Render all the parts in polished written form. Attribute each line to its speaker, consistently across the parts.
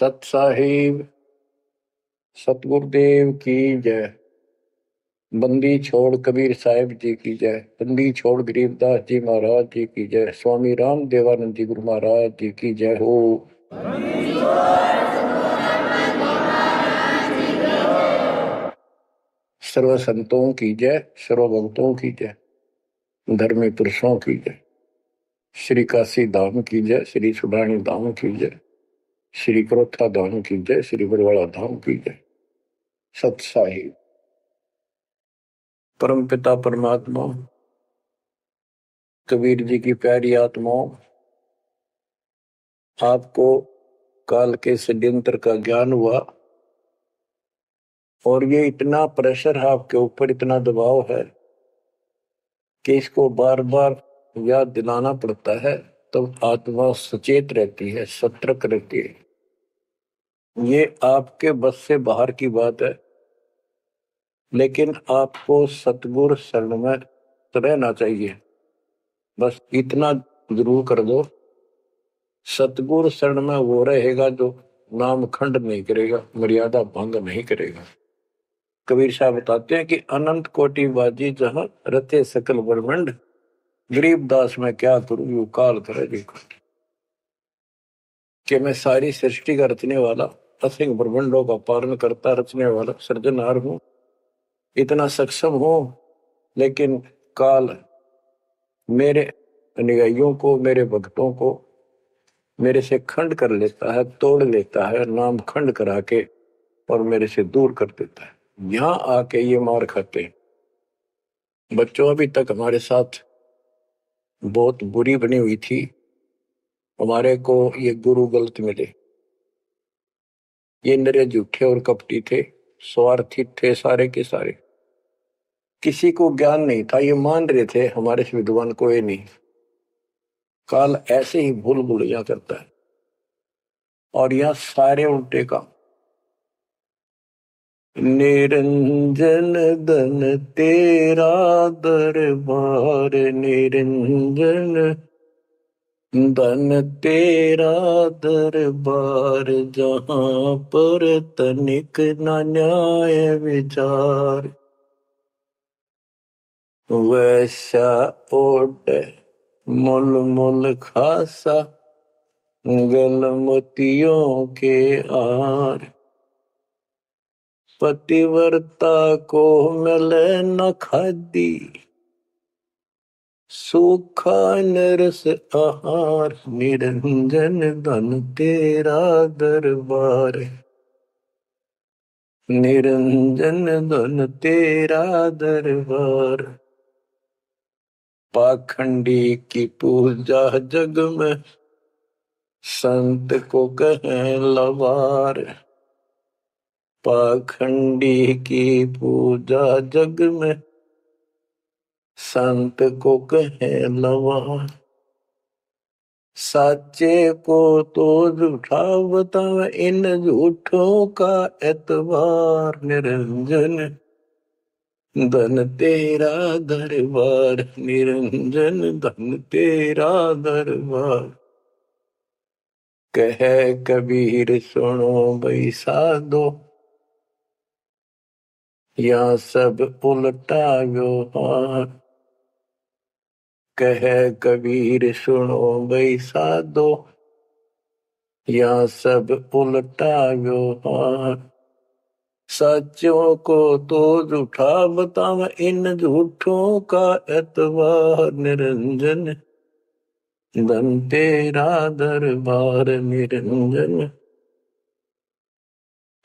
Speaker 1: सत साहिब सतगुरुदेव की जय। बंदी छोड़ कबीर साहिब जी की जय। बंदी छोड़ गरीबदास जी महाराज जी की जय। स्वामी राम देवानंद जी गुरु महाराज जी की जय हो। सर्व संतों की जय, सर्व भक्तों की जय, धर्मी पुरुषों की जय। श्री काशी धाम की जय, श्री सुडानी धाम की जय, श्री क्रोथा धाम की जय, श्री बरवाड़ा धाम की जय। सत साहिब परम पिता परमात्मा कबीर जी की प्यारी आत्माओं, आपको काल के षड्यंत्र का ज्ञान हुआ और ये इतना प्रेशर है आपके ऊपर, इतना दबाव है कि इसको बार बार याद दिलाना पड़ता है, तब तो आत्मा सचेत रहती है, सतर्क रहती है। ये आपके बस से बाहर की बात है, लेकिन आपको सतगुरु शरण में रहना चाहिए। बस इतना जरूर कर दो, सतगुरु शरण में वो रहेगा जो नाम खंड नहीं करेगा, मर्यादा भंग नहीं करेगा। कबीर साहब बताते हैं कि अनंत कोटि बाजी जहां रते सकल ब्रह्मंड, गरीबदास में क्या करूं यू काल करे जी। कि मैं सारी सृष्टि का रचने वाला, असिंग ब्रह्मंडों का पालन करता रचने वाला सृजनहार हूं, इतना सक्षम हूं, लेकिन काल मेरे अनुयायियों को, मेरे भक्तों को मेरे से खंड कर लेता है, तोड़ लेता है, नाम खंड करा के और मेरे से दूर कर देता है। यहां आके ये मार खाते हैं। बच्चों, अभी तक हमारे साथ बहुत बुरी बनी हुई थी, हमारे को ये गुरु गलत मिले। ये नरे झूठे और कपटी थे, स्वार्थी थे सारे के सारे। किसी को ज्ञान नहीं था, ये मान रहे थे हमारे से विद्वान कोई नहीं। काल ऐसे ही भूल भुलैया करता है और यह सारे उल्टे काम। निरंजन धन तेरा दरबार, निरंजन धन तेरा दरबार, जहां पर तनिक न न्याय विचार। वैसा ओट मुल मुल खासा, गल मोतियों के आर। पतिव्रता को मिले न खादी, सूखा नरस आहार। निरंजन धन तेरा दरबार, निरंजन धन तेरा दरबार। पाखंडी की पूजा जग में, संत को कहें लवार। पाखंडी की पूजा जग में, संत को कहें लवार। साचे को तो झूठा बतावे, इन झूठों का एतबार। निरंजन धन तेरा दरबार, निरंजन धन तेरा दरबार। कह कबीर सुनो भाई साधो, यहाँ सब उल्टा व्यवहार। कह कबीर सुनो भाई साधो, यहाँ सब उल्टा व्यवहार। सच्चों को तो झूठा बतावे, इन झूठों का एतबार। निरंजन धन तेरा दरबार, निरंजन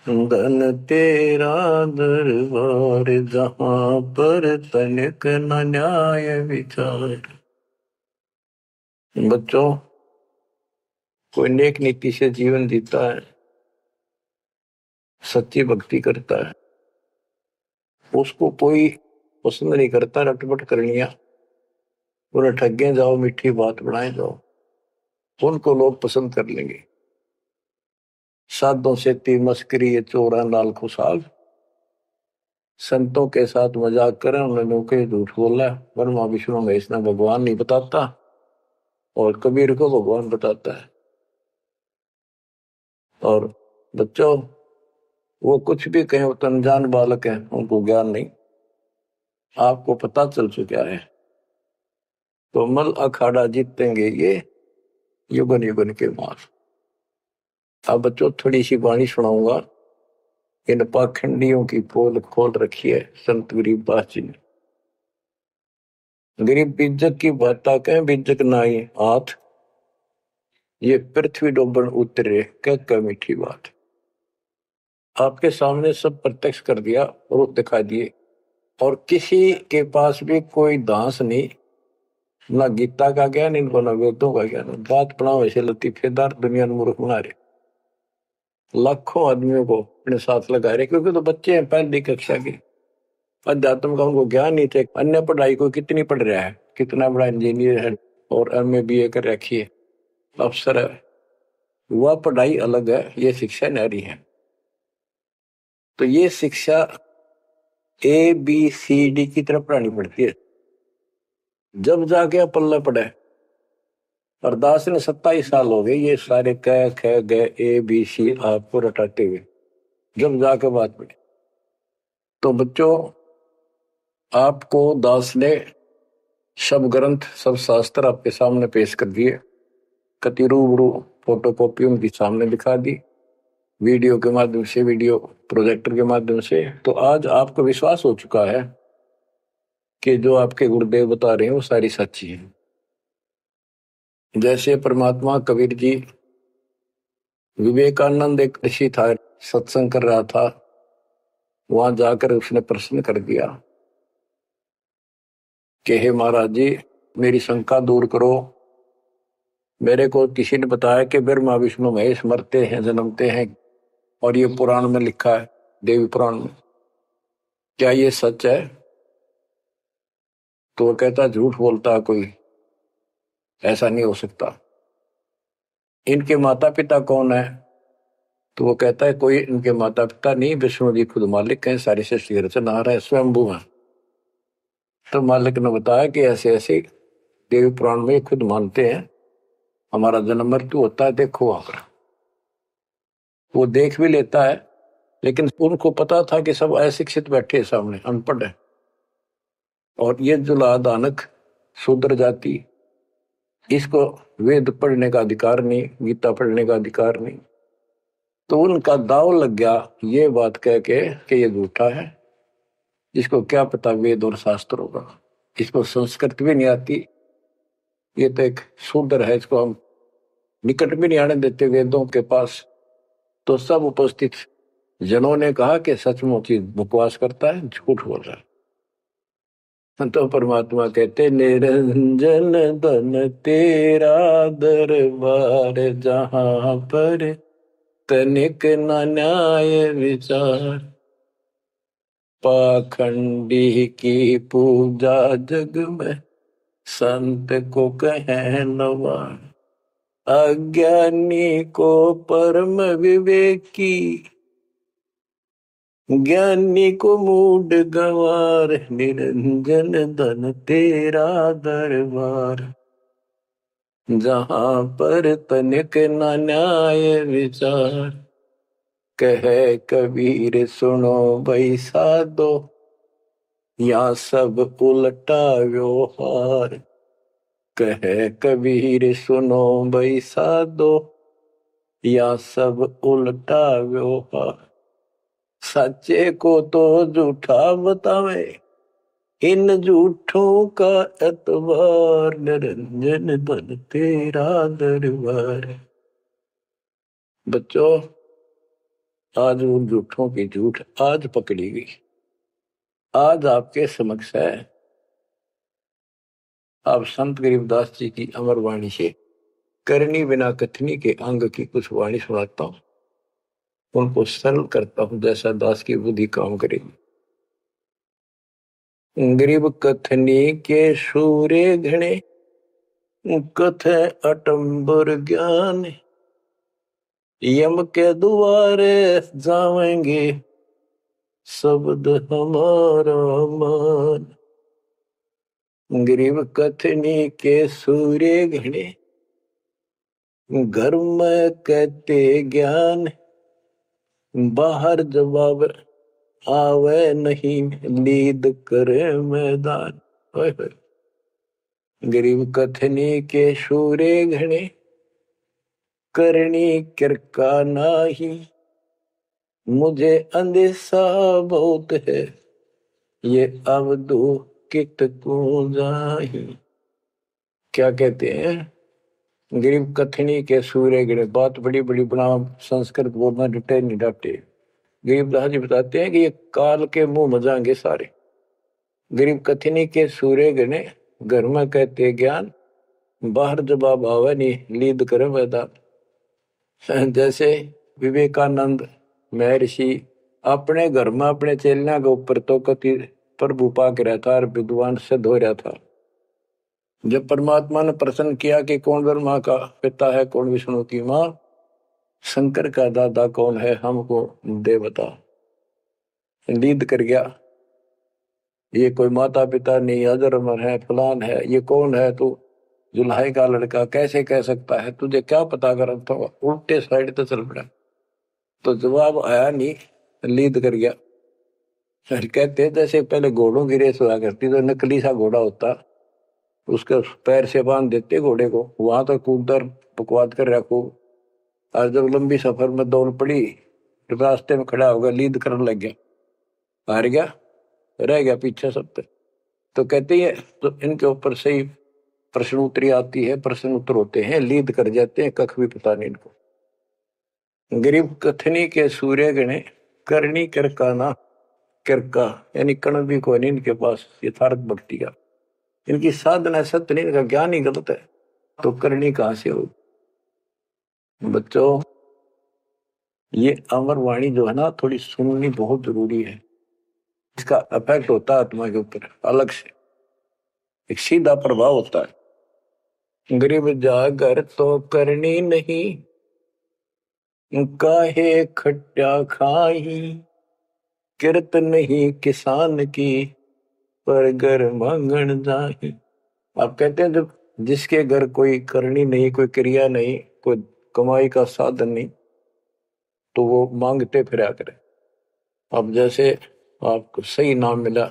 Speaker 1: धन तेरा दरबार, जहां पर तनिक न न्याय विचार। बच्चों, कोई नेक नीति से जीवन जीता है, सच्ची भक्ति करता है, उसको कोई पसंद नहीं करता रटपट करनिया। उन्हें ठगे जाओ, मीठी बात बढ़ाए जाओ, उनको लोग पसंद कर लेंगे। साधों से ती मस्करी, चोरा नाल खुशाल। संतों के साथ मजाक करें, उन्होंने के झूठ बोला। ब्रह्मा विष्णु महेश ने भगवान नहीं बताता और कबीर को भगवान बताता है। और बच्चों, वो कुछ भी कहें, वो तो अनजान बालक हैं, उनको ज्ञान नहीं, आपको पता चल चुका है। तो मल अखाड़ा जीतेंगे ये युगन युगन के मार। अब बच्चों थोड़ी सी वाणी सुनाऊंगा। इन पाखंडियों की पोल खोल रखी है संत गरीबदास जी ने। गरीब बीजक की बाता कहें, बीजक नाई हाथ, ये पृथ्वी डोबन उतरे कह मीठी बात। आपके सामने सब प्रत्यक्ष कर दिया और दिखा दिए, और किसी के पास भी कोई दांस नहीं, ना गीता का ज्ञान इनको, ना वेदों का ज्ञान। बात पढ़ाओ वैसे लतीफेदार, दुनिया में मूर्ख बना रहे, लाखों आदमियों को अपने साथ लगा रहे, क्योंकि तो बच्चे हैं पहली कक्षा के, अध्यात्म का उनको ज्ञान नहीं थे। अन्य पढ़ाई को कितनी पढ़ रहा है, कितना बड़ा इंजीनियर है और एमए बीए कर रखी है, अफसर है, वह पढ़ाई अलग है, ये शिक्षा न्यारी है। तो ये शिक्षा ABCD की तरफ पढ़ानी पड़ती है, जब जाके पल्ला पड़े। और दास ने 27 साल हो गए ये सारे क ख ग ABC आपको रटाते हुए, जब जाके बात पड़ी। तो बच्चों, आपको दास ने सब ग्रंथ, सब शास्त्र आपके सामने पेश कर दिए, कति रूबरू फोटो कॉपी उनके सामने दिखा दी, वीडियो के माध्यम से, वीडियो प्रोजेक्टर के माध्यम से। तो आज आपको विश्वास हो चुका है कि जो आपके गुरुदेव बता रहे हैं वो सारी सच्ची है। जैसे परमात्मा कबीर जी, विवेकानंद एक ऋषि था, सत्संग कर रहा था, वहां जाकर उसने प्रश्न कर दिया कि हे महाराज जी, मेरी शंका दूर करो। मेरे को किसी ने बताया कि ब्रह्मा विष्णु महेश मरते हैं, जन्मते हैं, और ये पुराण में लिखा है, देवी पुराण में, क्या ये सच है? तो वो कहता झूठ बोलता है कोई, ऐसा नहीं हो सकता। इनके माता पिता कौन है? तो वो कहता है कोई इनके माता पिता नहीं, विष्णु जी खुद मालिक हैं, सारी सृष्टि रचनहार है, स्वयंभू है। तो मालिक ने बताया कि ऐसे ऐसे देवी पुराण में खुद मानते हैं हमारा जन्म मृत्यु होता है, देखो आकर। वो देख भी लेता है, लेकिन उनको पता था कि सब अशिक्षित बैठे सामने, अनपढ़ है, और ये जुला दानक शूद्र जाति, इसको वेद पढ़ने का अधिकार नहीं, गीता पढ़ने का अधिकार नहीं। तो उनका दाव लग गया ये बात कह के कि ये झूठा है, इसको क्या पता वेद और शास्त्र होगा, इसको संस्कृत भी नहीं आती, ये तो एक शूद्र है, इसको हम निकट भी नहीं आने देते वेदों के पास। तो सब उपस्थित जनों ने कहा कि सचमुच बकवास करता है, झूठ बोल रहा है। तो परमात्मा कहते निरंजन धन तेरा दरबार, जहां पर तनिक न न्याय विचार, पाखंडी की पूजा जग में संत को कहे नवार, अज्ञानी को परम विवेकी, ज्ञानी को मूड गंवार, निरंजन धन तेरा दरबार, जहां पर तनिक न न्याय विचार, कहे कबीर सुनो भाई साधो, या सब उल्टा व्यवहार, कहे कबीर सुनो भाई साधो, या सब उल्टा व्यवहार, सच्चे को तो झूठा बतावे, इन झूठों का एतबार, निरंजन धन तेरा दरबार। बच्चों, आज उन झूठों की झूठ आज पकड़ी गई, आज आपके समक्ष है। आप संत गरीबदास जी की अमर वाणी से करनी बिना कथनी के अंग की कुछ वाणी सुनाता हूं, उनको सरल करता हूं जैसा दास की बुद्धि काम करेगी। गरीब कथनी के सूर्य घने, कथे अटंबर ज्ञान, यम के द्वारे जावेंगे शब्द हमारा मान। गरीब कथनी के सूर्य घने, घर में कहते ज्ञान, बाहर जवाब आवे नहीं, लीद करे मैदान। ओए होए। गरीब कथनी के शूरे घने, करनी किरका नाही। मुझे अंदेशा बहुत है, ये अवधू कित को जाही। क्या कहते हैं? गरीब कथनी के सूर्य गिरे। बात बड़ी बड़ी बना, संस्कृत बोलना डटे नहीं डटे। गरीबदास जी बताते हैं कि ये काल के मुंह मजाएंगे सारे। गरीब कथनी के सूर्य गिने, घर में कहते ज्ञान, बाहर जवाब आवे नहीं, लीद करे मैदान। जैसे विवेकानंद महर्षि अपने घर में अपने चेलिया के ऊपर तो कति प्रभु पाक रहा था और विद्वान सिद्ध हो रहा था। जब परमात्मा ने प्रश्न किया कि कौन ब्रह्मा का पिता है, कौन विष्णु की माँ, शंकर का दादा कौन है, हमको दे बता। लीद कर गया, ये कोई माता पिता नहीं, अजरमर है, फलान है, ये कौन है तू, जुल्हाई का लड़का कैसे कह सकता है, तुझे क्या पता कर। तो उल्टे साइड तो चल पड़ा, तो जवाब आया नहीं, लीद कर गया। कहते जैसे पहले घोड़ों की रेस हुआ करती, तो नकली सा घोड़ा होता, उसके पैर से बांध देते घोड़े को, वहां तक कूदकर बकवाद कर रखो, और जब लंबी सफर में दौड़ पड़ी, रास्ते में खड़ा होगा, लीद करने लग गया, हार गया, रह गया पीछे सब पे। तो कहते हैं तो इनके ऊपर सही प्रश्न उत्तरी आती है, प्रश्न उत्तर होते हैं, लीद कर जाते हैं, कख भी पता नहीं इनको। गरीब कथनी के सूर्य गणे, करनी करकाना। करका यानी कण भी कोई नहीं इनके पास यथार्थ भक्ति का, इनकी साधना सत्य नहीं, इनका ज्ञान ही गलत है, तो करनी कहां से हो। बच्चों, ये अमर वाणी जो है ना, थोड़ी सुननी बहुत जरूरी है। इसका इफेक्ट होता है आत्मा के ऊपर अलग से, एक सीधा प्रभाव होता है। गरीब जागर तो करनी नहीं, काहे खट्टा खाई। किरत नहीं किसान की, पर घर मांगन जाही। आप कहते हैं जब जिसके घर कोई करनी नहीं, कोई क्रिया नहीं, कोई कमाई का साधन नहीं, तो वो मांगते फिरा करे। अब जैसे आपको सही नाम मिला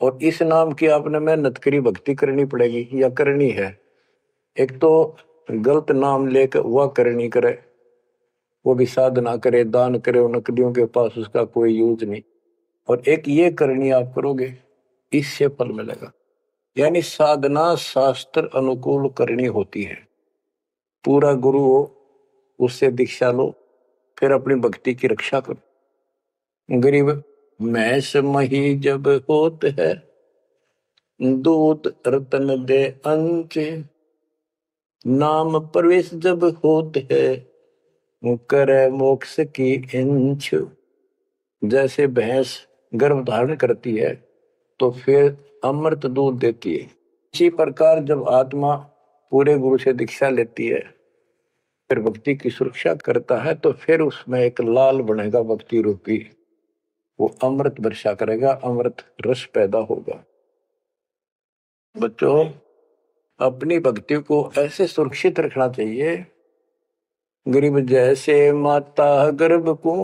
Speaker 1: और इस नाम की आपने मेहनत करी, भक्ति करनी पड़ेगी या करनी है। एक तो गलत नाम लेकर वह करनी करे, वो भी साधना करे, दान करे, नकलियों के पास उसका कोई यूज नहीं। और एक ये करनी आप करोगे, इससे फल मिलेगा। यानी साधना शास्त्र अनुकूल करनी होती है। पूरा गुरु हो, उससे दीक्षा लो, फिर अपनी भक्ति की रक्षा करो। गरीब मैस मही जब होत है, दूत रतन दे अंच। नाम प्रवेश जब होत है, करे मोक्ष की इंच। जैसे भैंस गर्भ धारण करती है तो फिर अमृत दूध देती है, इसी प्रकार जब आत्मा पूरे गुरु से दीक्षा लेती है, फिर भक्ति की सुरक्षा करता है, तो फिर उसमें एक लाल बनेगा भक्ति रूपी, वो अमृत वर्षा करेगा, अमृत रस पैदा होगा। बच्चों, अपनी भक्ति को ऐसे सुरक्षित रखना चाहिए। गरीब जैसे माता गर्भ को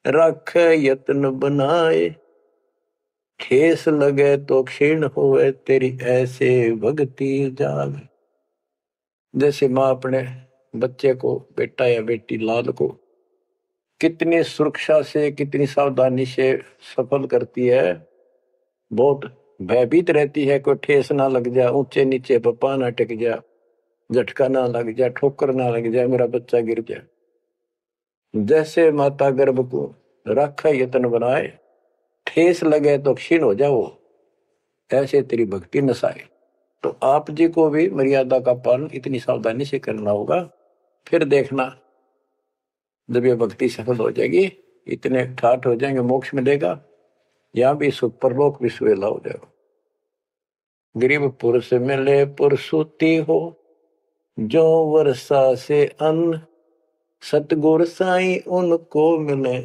Speaker 1: रखे यत्न बनाए, ठेस लगे तो क्षीण होए, तेरी ऐसे भक्ति जाग। जैसे माँ अपने बच्चे को, बेटा या बेटी लाल को कितनी सुरक्षा से, कितनी सावधानी से सफल करती है, बहुत भयभीत रहती है, कोई ठेस ना लग जाए, ऊंचे नीचे पप्पा ना टिक जाए, झटका ना लग जाए, ठोकर ना लग जाए, मेरा बच्चा गिर जाए। जैसे माता गर्भ को रखा यत्न बनाए, ठेस लगे तो क्षीण हो जाओ, ऐसे तेरी भक्ति नसाए। तो आप जी को भी मर्यादा का पालन इतनी सावधानी से करना होगा। फिर देखना, जब ये भक्ति सफल हो जाएगी, इतने ठाठ हो जाएंगे, मोक्ष मिलेगा, यहाँ भी सुख, परलोक भी सुहेला हो जाएगा। गरीब पुरुष मिले पुरसुती हो, जो वर्षा से अन्न। सतगुर साई उनको मिले,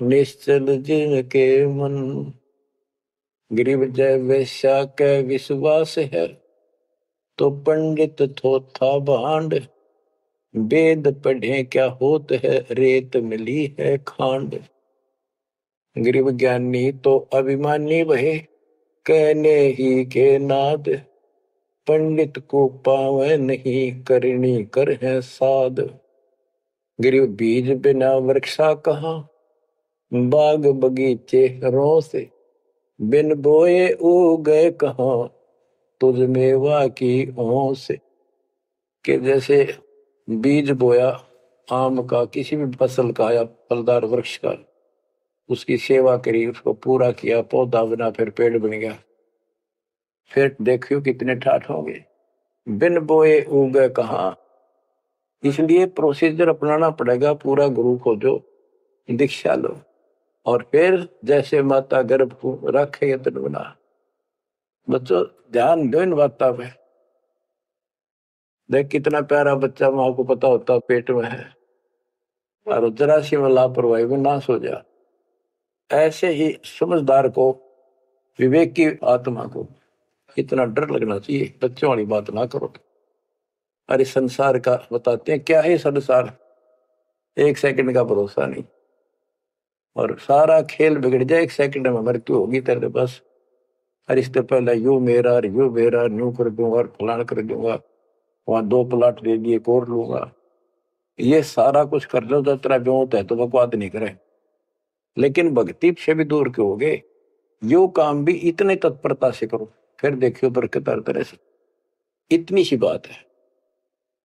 Speaker 1: निश्चल जिनके मन। गरीब जय वैश्या के विश्वास है, तो पंडित थोथा भांड। वेद पढ़े क्या होत है, रेत मिली है खांड। गरीब ज्ञानी तो अभिमानी वहे, कहने ही के नाद। पंडित को पावे नहीं, करनी कर है साध। गरीब बीज बिना वृक्षा कहाँ, बाग बगीचे रो से। बिन बोए उगए कहाँ, तुझ मेवा की ओं से। कि जैसे बीज बोया आम का, किसी भी फसल का या फलदार वृक्ष का, उसकी सेवा करी, उसको पूरा किया, पौधा बना, फिर पेड़ बन गया, फिर देखियो कितने ठाठ होंगे। बिन बोए उगे कहाँ, इसलिए प्रोसीजर अपनाना पड़ेगा पूरा। गुरु को जो दीक्षा लो, और फिर जैसे माता गर्भ को रखे यत्न बना। बच्चों ध्यान दो इन बातों पे। देख कितना प्यारा बच्चा, माँ को पता होता पेट में है, और जरा सी में लापरवाही में नाश हो जा। ऐसे ही समझदार को, विवेक की आत्मा को इतना डर लगना चाहिए। बच्चों वाली बात ना करो। अरे संसार का बताते हैं क्या है संसार, एक सेकंड का भरोसा नहीं, और सारा खेल बिगड़ जाए, एक सेकंड में मृत्यु होगी तेरे बस। अरे इससे पहले यू मेरा, यू मेरा, न्यू कर दूंगा और फलान कर दूंगा, वहां 2 प्लाट दे दिए, कोर लूंगा। ये सारा कुछ कर लो तो तेरा ब्योत है तो बकवाद नहीं करे, लेकिन भक्ति से भी दूर क्यों हो गए। यो काम भी इतने तत्परता से करो, फिर देखियो बरकत हर तरह से। इतनी सी बात है,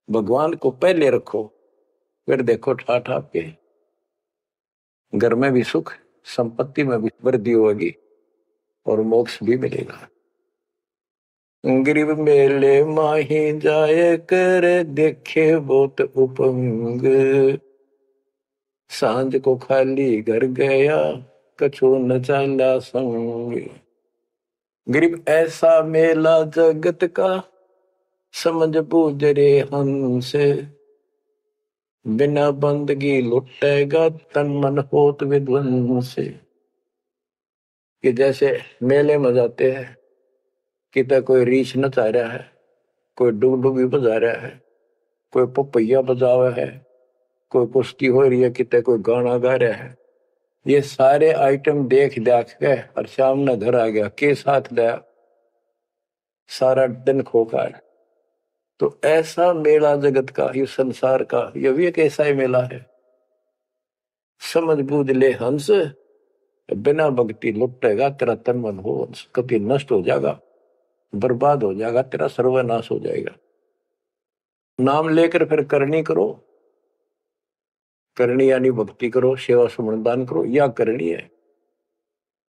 Speaker 1: भगवान को पहले रखो, फिर देखो ठाठ आपके घर में भी सुख, संपत्ति में भी वृद्धि होगी, और मोक्ष भी मिलेगा। गरीब मेले माही जाए कर, देखे बहुत उपंग। सांझ को खाली घर गया, कछु न चाला संग। गरीब ऐसा मेला जगत का, समझ बूझ रे हंस। बिना बंदगी लुटेगा, तन मन होत विध्वंस। कि जैसे मेले में जाते हैं, कितना कोई रीछ नचा रहा है, कोई डुगडुगी बजा रहा है, कोई पपैया बजावा है, कोई कुश्ती हो रही है, कितने कोई गाना गा रहा है। ये सारे आइटम देख देख के और शाम ने घर आ गया, के साथ गया, सारा दिन खोखा है। तो ऐसा मेला जगत का, ये संसार का, ये भी एक ऐसा ही मेला है। समझ बूझ ले हंस, बिना भक्ति लुटेगा तेरा तन मन हो, कभी नष्ट हो जाएगा, बर्बाद हो जाएगा, तेरा सर्वनाश हो जाएगा। नाम लेकर फिर करनी करो, करनी यानी भक्ति करो, सेवा सुमन दान करो, या करनी है।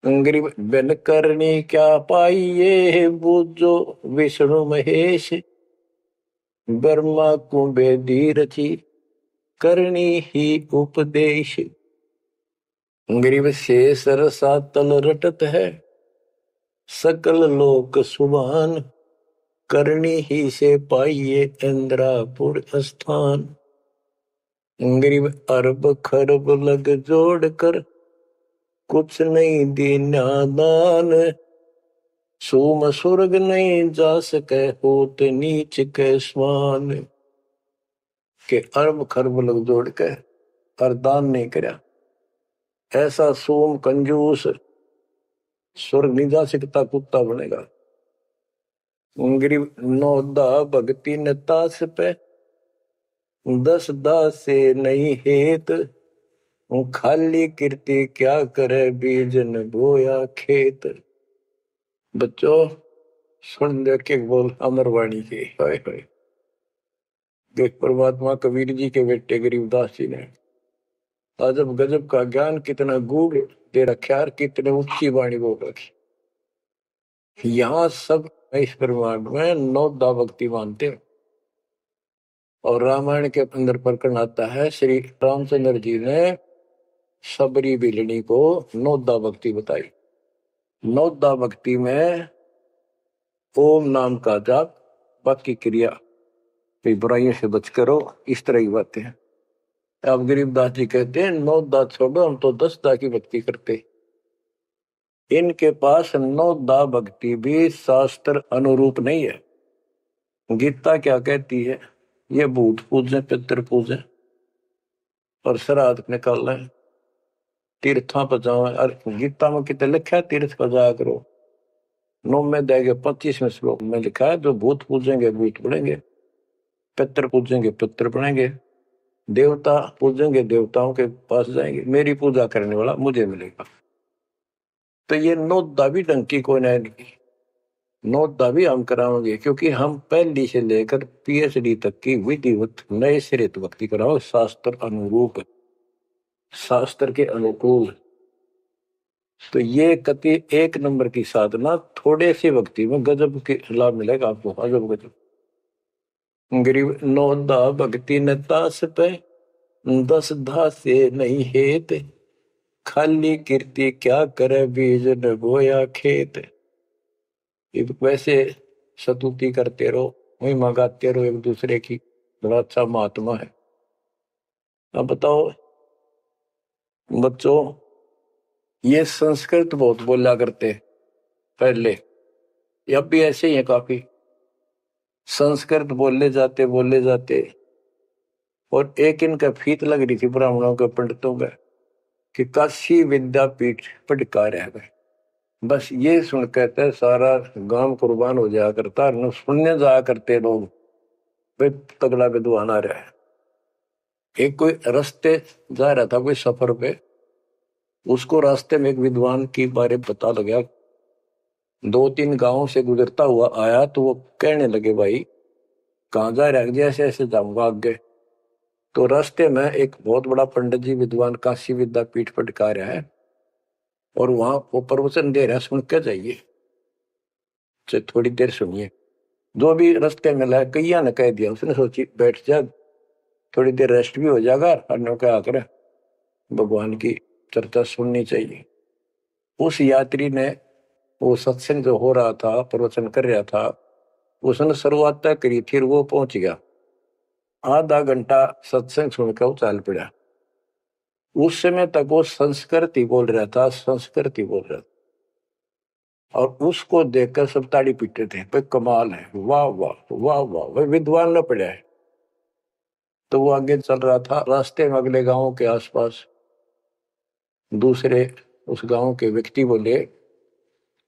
Speaker 1: गरीब बिन करनी क्या पाइये, बूझो विष्णु महेश। ब्रह्मा को बेदी रची, करनी ही उपदेश। गरीब शेष रसा तल रटत है, सकल लोक सुभान। करनी ही से पाइये इंद्रापुर स्थान। गरीब अरब खरब लग जोड़ कर, कुछ नहीं दीना दान। सोम स्वर्ग नहीं जा सके, होत नीच के स्वान। के अरब खरब लग जोड़ के और दान नहीं करया, ऐसा सोम कंजूस स्वर्ग नहीं जा सकता, कुत्ता बनेगा। गरीब नौदा भक्ति नतास पे, 10 दास से नहीं हेत। खाली कीर्ति क्या करे, बीज न बोया खेत। बच्चों सुन दे के बोल अमरवाणी के, हाय हाय। देख परमात्मा कबीर जी के बेटे गरीबदास जी ने अजब गजब का ज्ञान कितना गूढ़ दे रखा है, कितने ऊंची वाणी बोल रखी। यहाँ सब इस ब्रह्मांड में 9 दा भक्ति मानते हैं। और रामायण के अंदर प्रकरण आता है, श्री रामचंद्र जी ने सबरी बिलनी को 9 दा भक्ति बताई। 9 दा भक्ति में ओम नाम का जाप, बाकी क्रिया, बुराइयों से बच करो, इस तरह की बातें हैं। अब गरीबदास जी कहते हैं 9 दा छोड़ो, हम तो 10 दा की भक्ति करते। इनके पास 9 दा भक्ति भी शास्त्र अनुरूप नहीं है। गीता क्या कहती है, ये भूत पूजे पितर पूजे और श्राद्ध निकाल लें, तीर्था पर जाओ। और गीता में कितने लिखा है तीर्थ पर जाया करो। 9 में देंगे 25वें श्लोक में लिखा है जो भूत पूजेंगे भूत पड़ेंगे, पितर पूजेंगे पितर पड़ेंगे, देवता पूजेंगे देवताओं के पास जाएंगे, मेरी पूजा करने वाला मुझे मिलेगा। तो ये नोदा भी डंकी को नहीं, नोदा भी हम कराओगे क्योंकि हम पहली से लेकर पीएचडी तक की विधिवत नए सिरे भक्ति कराओ, शास्त्र अनुरूप, शास्त्र के अनुकूल। तो ये कति एक नंबर की साधना, थोड़े सी भक्ति में गजब के लाभ मिलेगा आपको, अजब गजब। गरीब नोदा भक्ति न तास पे, 10 धासे नहीं हेत, खाली कीर्ति क्या करे बीज न बोया खेत। वैसे स्तुति करते रहो, वही मंगाते रहो एक दूसरे की, बड़ा अच्छा महात्मा है। अब बताओ बच्चों, ये संस्कृत बहुत बोला करते पहले, अब भी ऐसे ही है काफी। संस्कृत बोले जाते और एक इनका फीत लग रही थी ब्राह्मणों के पंडितों का कि काशी विद्यापीठ पटका रह गए। बस ये सुन कहते सारा गांव कुर्बान हो जाया करता, न सुनने जाया करते लोग, भाई तगड़ा विद्वान आ रहा है। एक कोई रास्ते जा रहा था कोई सफर पे, उसको रास्ते में एक विद्वान की बारे पता लगा, 2-3 गांवों से गुजरता हुआ आया, तो वो कहने लगे भाई कहाँ जा रहा है, ऐसे ऐसे जाऊंगा आगे। तो रास्ते में एक बहुत बड़ा पंडित जी विद्वान काशी विद्यापीठ पटका रहा है और वहां वो प्रवचन दे रहा है, सुन के जाइए, थोड़ी देर सुनिए। जो भी रास्ते में लाया कैया ने कह दिया, उसने सोची बैठ जा, थोड़ी देर रेस्ट भी हो जाएगा, और क्या करे भगवान की चर्चा सुननी चाहिए। उस यात्री ने वो सत्संग जो हो रहा था, प्रवचन कर रहा था, उसने शुरुआत तक करी थी, वो पहुंच गया। आधा घंटा सत्संग सुनकर वो चल पड़ा। उस समय तक वो संस्कृत ही बोल रहा था, संस्कृत ही बोल रहा था, और उसको देखकर सब ताड़ी पीटते थे, भाई कमाल है, वाह वाह वाह वाह, भाई विद्वान न पड़ा है। तो वो आगे चल रहा था, रास्ते में अगले गांव के आसपास दूसरे उस गांव के व्यक्ति बोले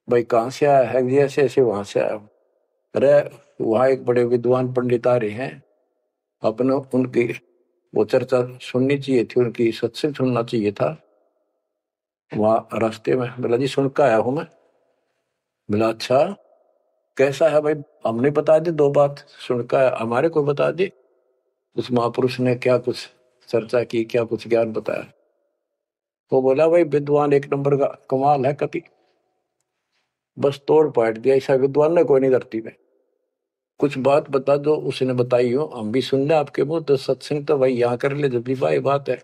Speaker 1: भाई कहाँ से आया है, ऐसे ऐसे वहां से आया। अरे वहां एक बड़े विद्वान पंडित आ रहे हैं, अपने उनकी वो चर्चा सुननी चाहिए थी, उनकी सत्संग सुनना चाहिए था। वहां रास्ते में बोला जी सुन के आया हूं मैं। बोला अच्छा कैसा है भाई, हमने बता दी 2 बात, सुन के आया, हमारे को बता दी। उस महापुरुष ने क्या कुछ चर्चा की, क्या कुछ ज्ञान बताया। वो बोला भाई विद्वान एक नंबर का, कमाल है, कति बस तोड़ पाट दिया, ऐसा विद्वान ने कोई नहीं धरती में। कुछ बात बता दो, उसने बताई हो, हम भी सुन ले आपके मुंह, तो सत्संग तो भाई यहाँ कर ले, जब भी भाई बात है,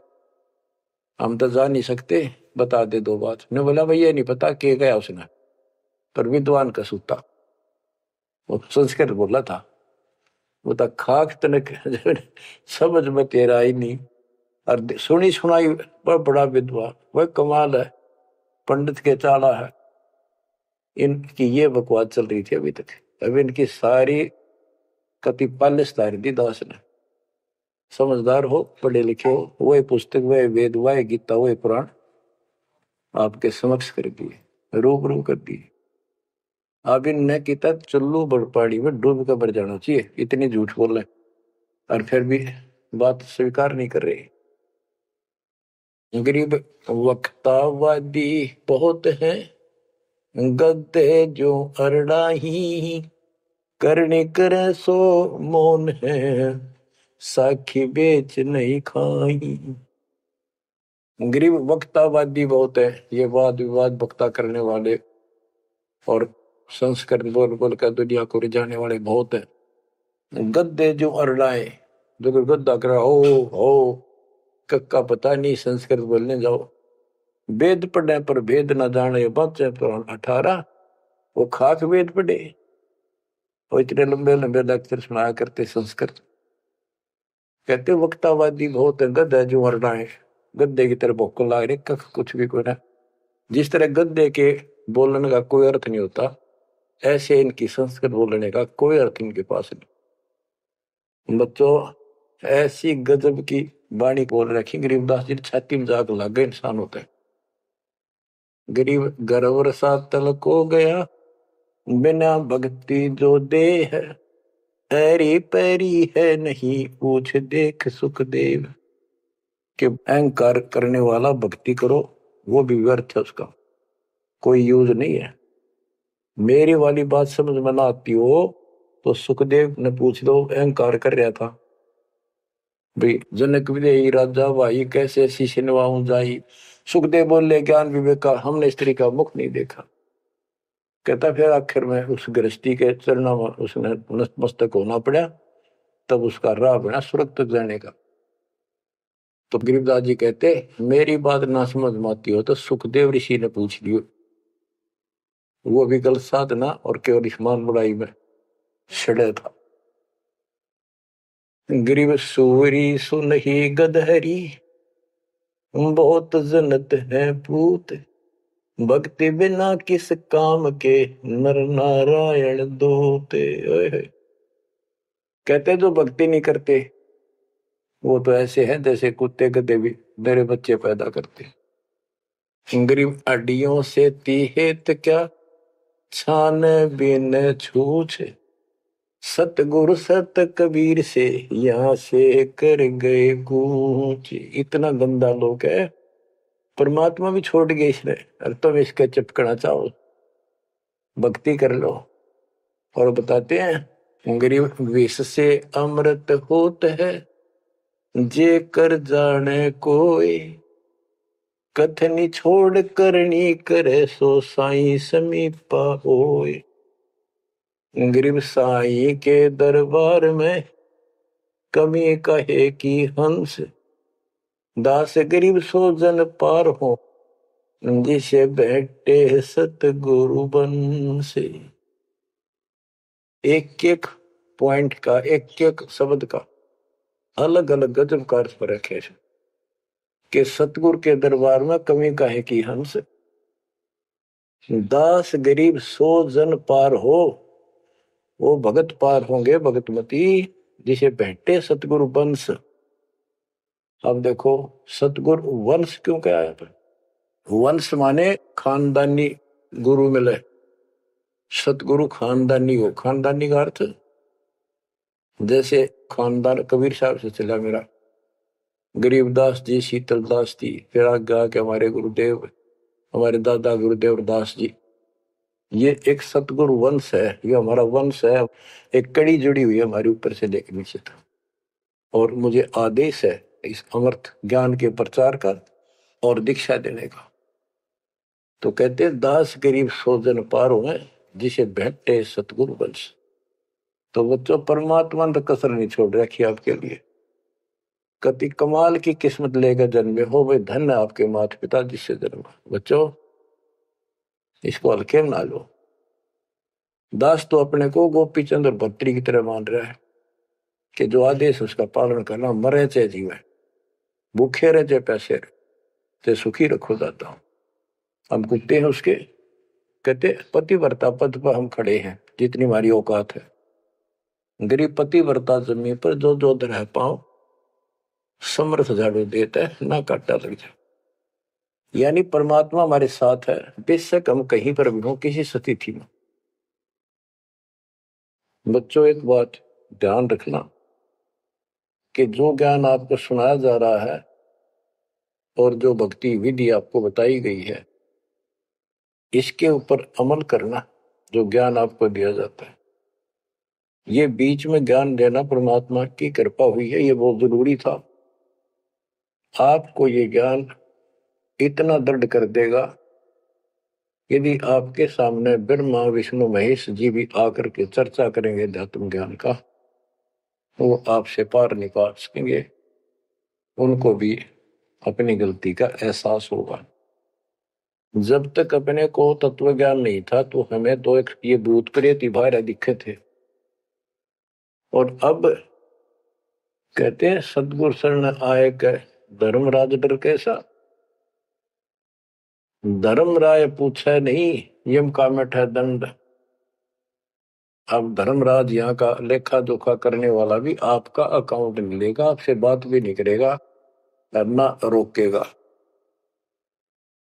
Speaker 1: हम तो जा नहीं सकते, बता दे 2 बात। ने बोला भाई ये नहीं पता के गया उसने, पर विद्वान का सूता, वो संस्कृत बोला था। वो तो खाक तनक समझ में तेरा ही नहीं, और सुनी सुनाई वह बड़ा विद्वान, वह कमाल है, पंडित के चाला है। इनकी ये बकवास चल रही थी अभी तक। अभी इनकी सारी कति पालिश तारी दी दास ने। समझदार हो, पढ़े लिखे हो, वही पुस्तक, वही वेद, वही गीता, वही पुराण आपके समक्ष कर दिए, रूबरू कर दिए। अब इनने किता चुल्लू बड़पाड़ी में डूब कर मर जाना चाहिए, इतनी झूठ बोल रहे, और फिर भी बात स्वीकार नहीं कर रहे। गरीब वक्तावादी बहुत हैं, गद्दे जो अरड़ाही, करने करे सो मौन है, साखी बेच नहीं खाई। गरीब वक्तावादी बहुत है, ये वाद विवाद वक्ता करने वाले और संस्कृत बोल बोल कर दुनिया को रिझाने वाले बहुत है। गद्दे जो अरड़ाए, जो गद्दा करा हो कक्का पता नहीं, संस्कृत बोलने जाओ, वेद पढ़े पर भेद न जाने, बच्चे तो 18, वो खाक वेद पढ़े, वो इतने लंबे लंबे लेक्चर सुनाया करते संस्कृत। कहते वक्तावादी बहुत है, गद्दा जो अरड़ाए, गद्दे की तरह भोक्को लाग रहे, कख कुछ भी कोई ना। जिस तरह गद्दे के बोलने का कोई अर्थ नहीं होता, ऐसे इनकी संस्कृत बोलने का कोई अर्थ इनके पास नहीं। बच्चों ऐसी गजब की वाणी बोल रखी गरीबदास जी, छाती में जाग लग गए इंसान होते हैं। गरीब गर्वर सा तल को गया, बिना भक्ति जो दे है, ऐरी पैरी है नहीं पूछ देख सुखदेव। कि अहंकार करने वाला भक्ति करो वो भी व्यर्थ है, उसका कोई यूज नहीं है। मेरी वाली बात समझ में ना आती हो तो सुखदेव ने पूछ दो, अहंकार कर रहा था भाई, जनक विदेही राजा भाई कैसे शीश निभाऊं जाई। सुखदेव बोले ज्ञान विवेक का हमने स्त्री का मुख नहीं देखा। कहता फिर आखिर में उस गृहस्थी के चरणों में उसने नतमस्तक होना पड़ा, तब उसका राह बना स्वर्ग तक जाने का। तो गरीबदास जी कहते मेरी बात ना समझ में आती हो तो सुखदेव ऋषि ने पूछ लियो, वो भी गलत साधना और केवल ईमान बुराई में सड़े था। गरीब सूरी सुनही गदहरी, बहुत जनत है पूत, भक्ति बिना किस काम के, नर नारायण दूते। कहते जो भक्ति नहीं करते वो तो ऐसे हैं जैसे कुत्ते गधे भी मेरे बच्चे पैदा करते। गरीब अड्डियों से तीहेत क्या, छान बिन छूछ, सतगुरु सत कबीर से यहाँ से कर गए कूच। इतना गंदा लोग है, परमात्मा भी छोड़ गए इसने, अरे तुम इसके चिपकना चाहो भक्ति कर लो। और बताते हैं गरीब विष से अमृत होत है, जे कर जाने कोई, कथनी छोड़ करनी करे सो साई समीपा होए। गरीब साई के दरबार में कमी कहे की हंस, दास गरीब सो जन पार हो, जिसे बैठे सतगुरु बन से। एक एक पॉइंट का, एक एक शब्द का अलग अलग गजब का अर्थ पर रखे कि सतगुरु के दरबार में कमी काहे की हंस, दास गरीब सो जन पार हो, वो भगत पार होंगे भगतमती, जिसे भेंटे सतगुरु वंश। अब देखो सतगुरु वंश क्यों क्या है, वंश माने खानदानी गुरु मिले, सतगुरु खानदानी हो। खानदानी का अर्थ जैसे खानदान कबीर साहब से चला मेरा, गरीबदास जी, शीतलदास जी, फिर आगे आके हमारे गुरुदेव, हमारे दादा गुरुदेव दास जी। ये एक सतगुरु वंश है, ये हमारा वंश है, एक कड़ी जुड़ी हुई है हमारे ऊपर से लेकर नीचे तक। और मुझे आदेश है इस अमृत ज्ञान के प्रचार का और दीक्षा देने का। तो कहते दास गरीब सो जन पारो है, जिसे भेंटे सतगुरु वंश। तो बच्चों परमात्मा ने कसर नहीं छोड़ रखी आपके लिए। कति कमाल की किस्मत लेकर जन्मे हो, वे धन आपके माता पिता जिससे जन्मा। बच्चों इसको हल्के में ना लो। दास तो अपने को गोपी चंद्र भट्टी की तरह मान रहा है कि जो आदेश उसका पालन करना, मरे चाहे जीवे, भूखे रहे चाहे पैसे रहे, चाहे सुखी रखो दाता हूं। हम कुत्ते हैं उसके। कहते पतिव्रता पद पर हम खड़े हैं जितनी हमारी औकात है। गरीब पतिव्रता जमीन पर जो जो रह पाओ, समर्थ झाड़ू देता है ना काटा लग जाए। यानी परमात्मा हमारे साथ है, बेशक हम कहीं पर भी हो, किसी स्थिति में। बच्चों एक बात ध्यान रखना कि जो ज्ञान आपको सुनाया जा रहा है और जो भक्ति विधि आपको बताई गई है, इसके ऊपर अमल करना, जो ज्ञान आपको दिया जाता है। ये बीच में ज्ञान देना परमात्मा की कृपा हुई है, ये बहुत जरूरी था। आपको ये ज्ञान इतना दृढ़ कर देगा, यदि आपके सामने ब्रह्मा विष्णु महेश जी भी आकर के चर्चा करेंगे अध्यात्म ज्ञान का, तो वो आपसे पार नहीं पा सकेंगे। उनको भी अपनी गलती का एहसास होगा। जब तक अपने को तत्व ज्ञान नहीं था तो हमें तो एक ये भूत प्रेत भारे दिखे थे, और अब कहते हैं सदगुरु शरण आए के धर्मराज डर कैसा। धर्म राय पूछे नहीं, यम का मिठा दंड। अब धर्मराज यहाँ का लेखा जोखा करने वाला भी आपका अकाउंट नहीं लेगा, आपसे बात भी नहीं करेगा और ना रोकेगा।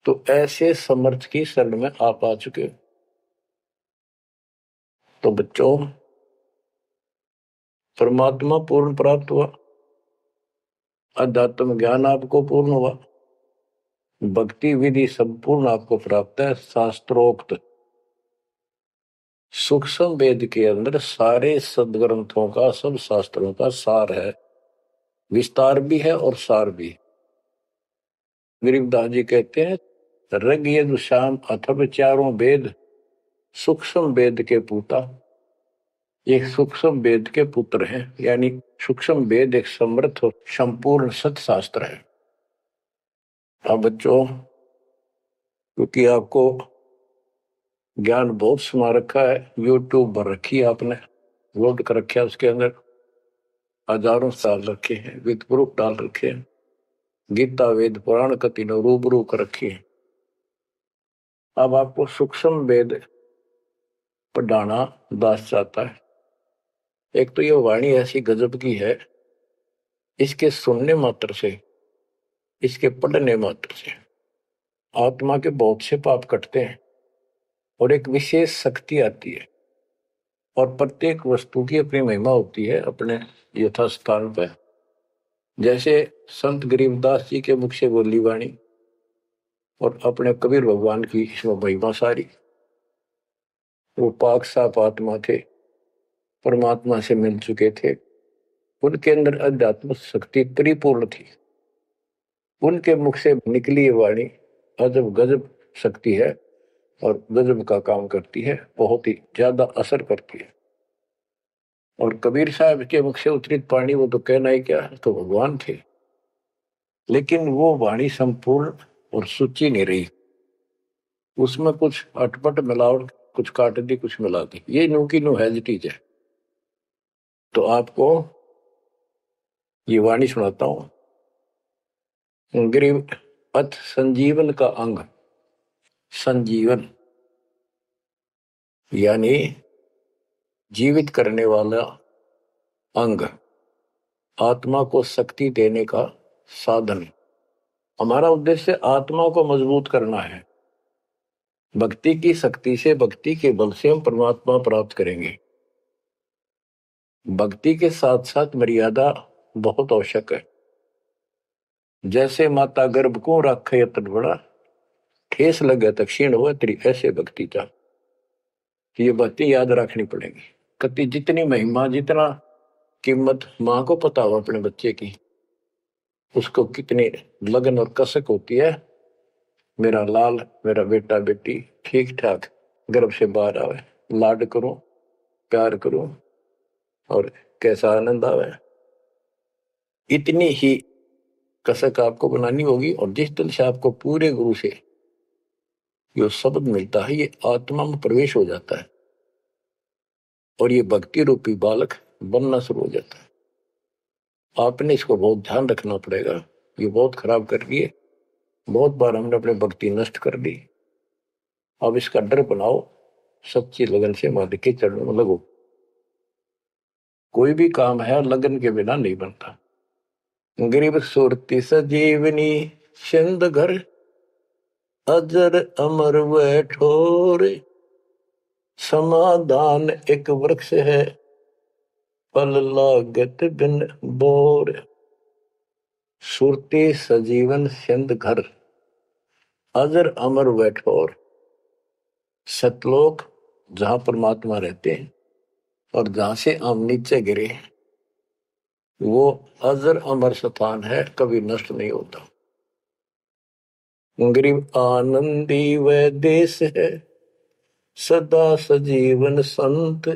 Speaker 1: तो ऐसे समर्थ की शरण में आप आ चुके हो। तो बच्चों, परमात्मा पूर्ण प्राप्त हुआ, अध्यात्म ज्ञान आपको पूर्ण हुआ, भक्ति विधि संपूर्ण आपको प्राप्त है। शास्त्रोक्त सूक्ष्म वेद के अंदर सारे सदग्रंथों का, सब शास्त्रों का सार है, विस्तार भी है और सार भी। गरीबदास जी कहते हैं, ऋग यजुः साम अथर्व चारों वेद सूक्ष्म वेद के पूता। एक सूक्ष्म वेद के पुत्र हैं, यानी सूक्ष्म वेद एक समर्थ और संपूर्ण सत्शास्त्र है। अब बच्चों, क्योंकि आपको ज्ञान बहुत सुना रखा है, यूट्यूब भर रखी है आपने, लोड कर रखा है, उसके अंदर हजारों साल रखे हैं, विद प्रूफ डाल रखे हैं, गीता वेद पुराण का तीनों रूबरू कर रखी है। अब आपको सूक्ष्म वेद पढ़ाना दास चाहता है। एक तो ये वाणी ऐसी गजब की है, इसके सुनने मात्र से, इसके पढ़ने मात्र से आत्मा के बहुत से पाप कटते हैं और एक विशेष शक्ति आती है। और प्रत्येक वस्तु की अपनी महिमा होती है अपने यथास्थान पर। जैसे संत गरीबदास जी के मुख से बोली वाणी और अपने कबीर भगवान की महिमा सारी। वो पाक साफ आत्मा थे, परमात्मा से मिल चुके थे, उनके अंदर अध्यात्म शक्ति परिपूर्ण थी। उनके मुख से निकली वाणी अजब गजब शक्ति है और गजब का काम करती है, बहुत ही ज्यादा असर करती है। और कबीर साहब के मुख से उतरित वाणी, वो तो कहना ही क्या, तो भगवान थे। लेकिन वो वाणी संपूर्ण और सुची नहीं रही, उसमें कुछ अटपट मिलावट, कुछ काट दी, कुछ मिला दी, ये नो की नो हैजिटीज है। तो आपको ये वाणी सुनाता हूं। गरीब अथ संजीवन का अंग, संजीवन यानी जीवित करने वाला अंग, आत्मा को शक्ति देने का साधन। हमारा उद्देश्य आत्मा को मजबूत करना है। भक्ति की शक्ति से, भक्ति के बल से हम परमात्मा प्राप्त करेंगे। भक्ति के साथ साथ मर्यादा बहुत आवश्यक है। जैसे माता गर्भ को रखे यतन बड़ा, ठेस लगे तो क्षीण हो तेरी, ऐसे भक्ति का। ये बातें याद रखनी पड़ेगी। कति जितनी महिमा, जितना कीमत माँ को पता हो अपने बच्चे की, उसको कितनी लगन और कसक होती है, मेरा लाल, मेरा बेटा बेटी ठीक ठाक गर्भ से बाहर आवे, लाड करूं, प्यार करूं और कैसा आनंद आवे। इतनी ही कसक आपको बनानी होगी। और जिस दिन से आपको पूरे गुरु से जो शब्द मिलता है, ये आत्मा में प्रवेश हो जाता है और ये भक्ति रूपी बालक बनना शुरू हो जाता है। आपने इसको बहुत ध्यान रखना पड़ेगा। ये बहुत खराब कर रही है, बहुत बार हमने अपने भक्ति नष्ट कर दी। अब इसका डर बनाओ, सच्ची लगन से मालिक के चरणों में लगो। कोई भी काम है लगन के बिना नहीं बनता। गरीब सुरती सजीवनी सिंध घर, अजर अमर व ठोर, समाधान एक वृक्ष है, फल लागत बिन बोर। सुरती सजीवन सिंध घर, अजर अमर व ठोर। सतलोक जहां परमात्मा रहते हैं और जहां से हम नीचे गिरे, वो अजर अमर स्थान है, कभी नष्ट नहीं होता। गरीब आनंदी वह देश है, सदा सजीवन संत,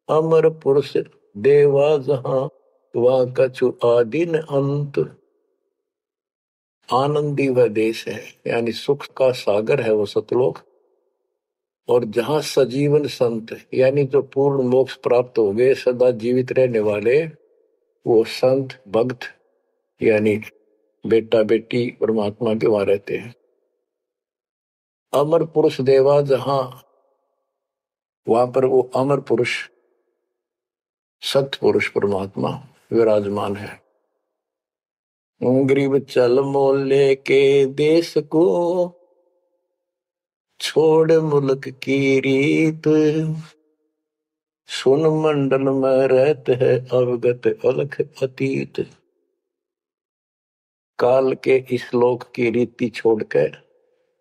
Speaker 1: अमर पुरुष देवा जहां, वह कछु आदि न अंत। आनंदी वह देश है, यानी सुख का सागर है वो सतलोक। और जहां सजीवन संत, यानी जो पूर्ण मोक्ष प्राप्त हो गए, सदा जीवित रहने वाले, वो संत भक्त यानी बेटा बेटी परमात्मा के वहां रहते हैं। अमर पुरुष देवा जहां, वहां पर वो अमर पुरुष सत्य पुरुष परमात्मा विराजमान है। गरीब चल मोले के देश को, छोड़ मुल्क की रीत, सुन मंडल में रहते है अवगत अलख अतीत। काल के इस लोक की रीति छोड़कर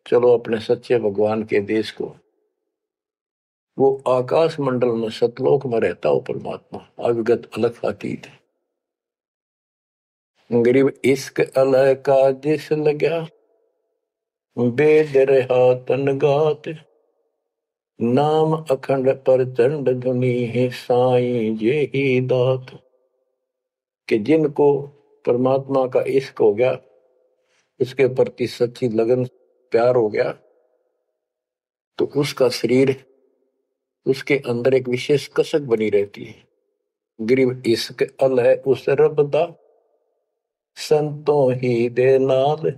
Speaker 1: चलो अपने सच्चे भगवान के देश को। वो आकाश मंडल में सतलोक में रहता हो परमात्मा, अवगत अलख अतीत। गरीब इश्क अलह का जिस लगा, बेद रहा तन गात। नाम अखंड पर चंड धुनी है साईं ये ही दात। कि जिनको परमात्मा का इश्क हो गया, उसके प्रति सच्ची लगन प्यार हो गया, तो उसका शरीर, उसके अंदर एक विशेष कसक बनी रहती है। गरीब इश्क अलह उस रब दा, संतों ही दे नाल।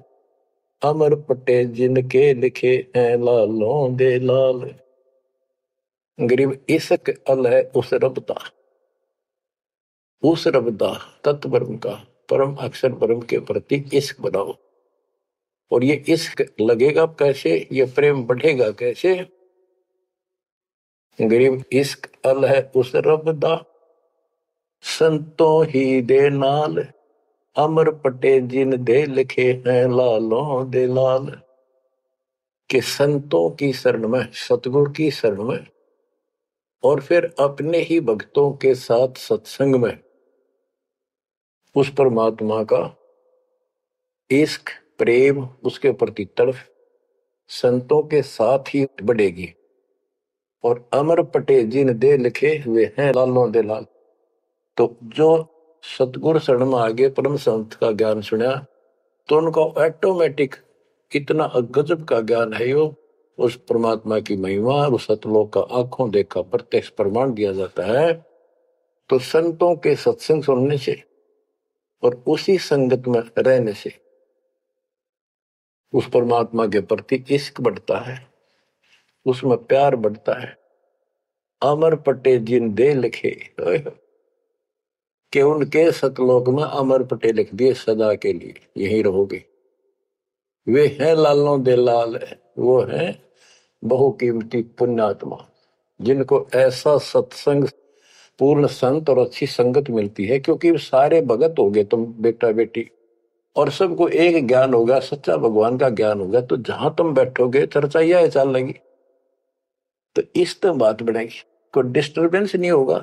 Speaker 1: अमर पटे जिनके लिखे हैं लालों दे लाल। गरीब इश्क अलह उस रब दा, उस रब दा तत्व ब्रह्म का, परम अक्षर ब्रह्म के प्रति इश्क बनाओ। और ये इश्क लगेगा कैसे, ये प्रेम बढ़ेगा कैसे। गरीब इश्क अलह उस रब दा, संतों ही दे नाल। अमर पटे जिन दे लिखे हैं लालों दे लाल। कि संतों की शरण में, सतगुरु की शरण में, और फिर अपने ही भक्तों के साथ सत्संग में उस परमात्मा का इश्क प्रेम, उसके प्रति तड़प संतों के साथ ही बढ़ेगी। और अमर पटे जिन दे लिखे हुए हैं लालों दे लाल। तो जो सतगुरु शरण में आगे परम संत का ज्ञान सुना, तो उनको ऑटोमेटिक इतना गजब का ज्ञान है। यो उस परमात्मा की महिमा, उस सतलोक का आंखों देखा प्रत्यक्ष प्रमाण दिया जाता है। तो संतों के सत्संग सुनने से और उसी संगत में रहने से उस परमात्मा के प्रति इश्क बढ़ता है, उसमें प्यार बढ़ता है। अमर पटे जिन दे लिखे, कि उनके सतलोक में अमर पटे लिख दिए सदा के लिए, यही रहोगे। वे हैं लालों दे लाल, वो हैं बहुकीमती पुण्यात्मा, जिनको ऐसा सत्संग पूर्ण संत और अच्छी संगत मिलती है। क्योंकि सारे भगत हो गए तुम बेटा बेटी, और सबको एक ज्ञान होगा, सच्चा भगवान का ज्ञान होगा, तो जहां तुम बैठोगे चर्चा यह चल लगी, तो इस तो बात बढ़ेगी, कोई डिस्टर्बेंस नहीं होगा,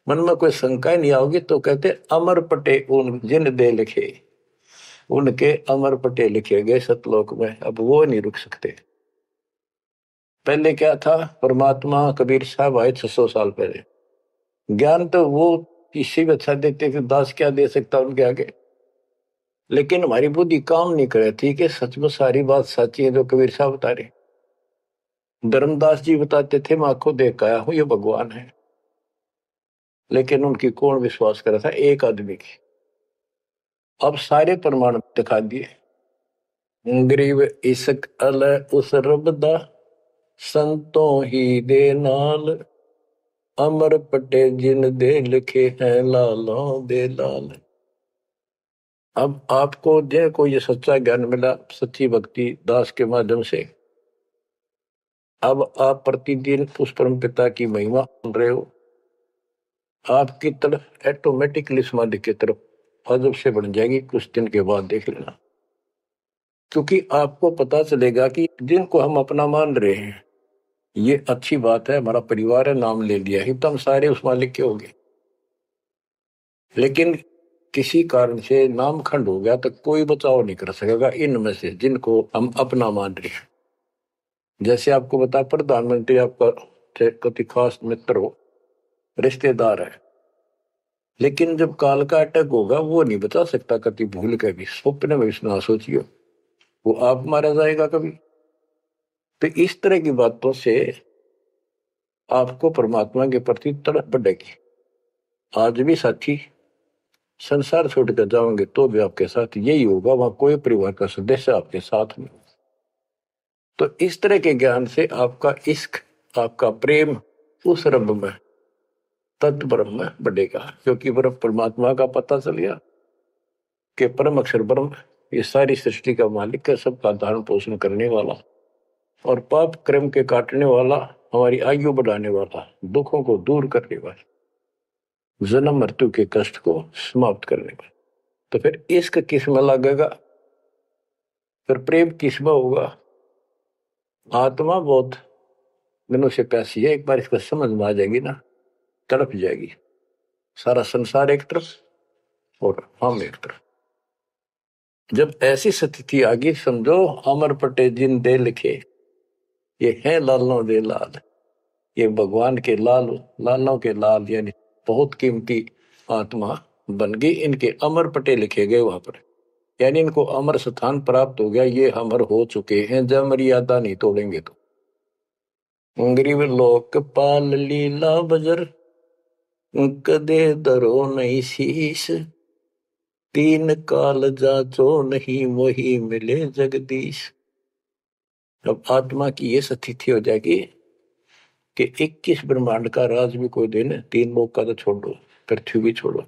Speaker 1: मन में कोई शंका नहीं आओगी। तो कहते अमर पटे उन जिन दे लिखे, उनके अमर पटे लिखे गए सतलोक में, अब वो नहीं रुक सकते। पहले क्या था, परमात्मा कबीर साहब आए 600 साल पहले, ज्ञान तो वो किसी भी अच्छा देते थे, दास क्या दे सकता उनके आगे। लेकिन हमारी बुद्धि काम नहीं करे थी कि सच में सारी बात सच्ची है जो कबीर साहब बता रहे। धर्मदास जी बताते थे मैं आंखों देख आया हूं ये भगवान है, लेकिन उनकी कौन विश्वास करा था, एक आदमी की। अब सारे प्रमाण दिखा दिए। गरीब इश्क अलह उस रब दा, संतों ही दे नाल। अमर पटे जिन दे लिखे हैं लालों दे लाल। अब आपको जो ये सच्चा ज्ञान मिला सच्ची भक्ति दास के माध्यम से, अब आप प्रतिदिन उस परम पिता की महिमा सुन रहे हो, आपकी तरफ ऑटोमेटिकली समाधि की तरफ अजब से बढ़ जाएगी। कुछ दिन के बाद देख लेना, क्योंकि आपको पता चलेगा कि जिनको हम अपना मान रहे हैं ये अच्छी बात है, हमारा परिवार है, नाम ले लिया ही तो हम सारे उस मालिक के हो गए। लेकिन किसी कारण से नाम खंड हो गया तो कोई बचाव नहीं कर सकेगा इनमें से जिनको हम अपना मान रहे हैं। जैसे आपको बता, प्रधानमंत्री आपका कति खास मित्र हो, रिश्तेदार है, लेकिन जब काल का अटैक होगा वो नहीं बचा सकता कति भूल के भी, स्वप्न में ना सोचिए, वो आप मारा जाएगा कभी। तो इस तरह की बातों से आपको परमात्मा के प्रति तड़प बढ़ेगी। आज भी साथी संसार छोड़कर जाओगे तो भी आपके साथ यही होगा, वहां कोई परिवार का सदस्य आपके साथ नहीं। तो इस तरह के ज्ञान से आपका इश्क, आपका प्रेम उस रब में, तत्व ब्रह्म में बढ़ेगा, क्योंकि ब्रह्म परमात्मा का पता चल गया कि परम अक्षर ब्रह्म ये सारी सृष्टि का मालिक है, सबका धारण पोषण करने वाला और पाप क्रम के काटने वाला, हमारी आयु बढ़ाने वाला, दुखों को दूर करने वाला, जन्म मृत्यु के कष्ट को समाप्त करने वाला। तो फिर इश्क किसमें लगेगा, फिर प्रेम किसमें होगा। आत्मा बहुत दिनों से प्यासी है, एक बार इसको समझ में आ जाएगी ना, तड़प जाएगी। सारा संसार एक तरफ और हम एक तरफ। जब ऐसी स्थिति आ गई, समझो अमर पटे जिन दे लिखे, ये है लालों दे लाल, ये भगवान के लाल, लालों के लाल, यानी बहुत कीमती आत्मा बन गई, इनके अमर पटे लिखे गए वहां पर, यानी इनको अमर स्थान प्राप्त हो गया, ये अमर हो चुके हैं, जब मर्यादा नहीं तोड़ेंगे तो। गरीब लोक पाल लीला बजर, कदे दरो नहीं शीश, तीन काल जाचो नहीं वही मिले जगदीश। अब आत्मा की ये स्थिति हो जाएगी कि 21 ब्रह्मांड का राज भी कोई दिन, तीन लोक का तो छोड़ो, पृथ्वी भी छोड़ो,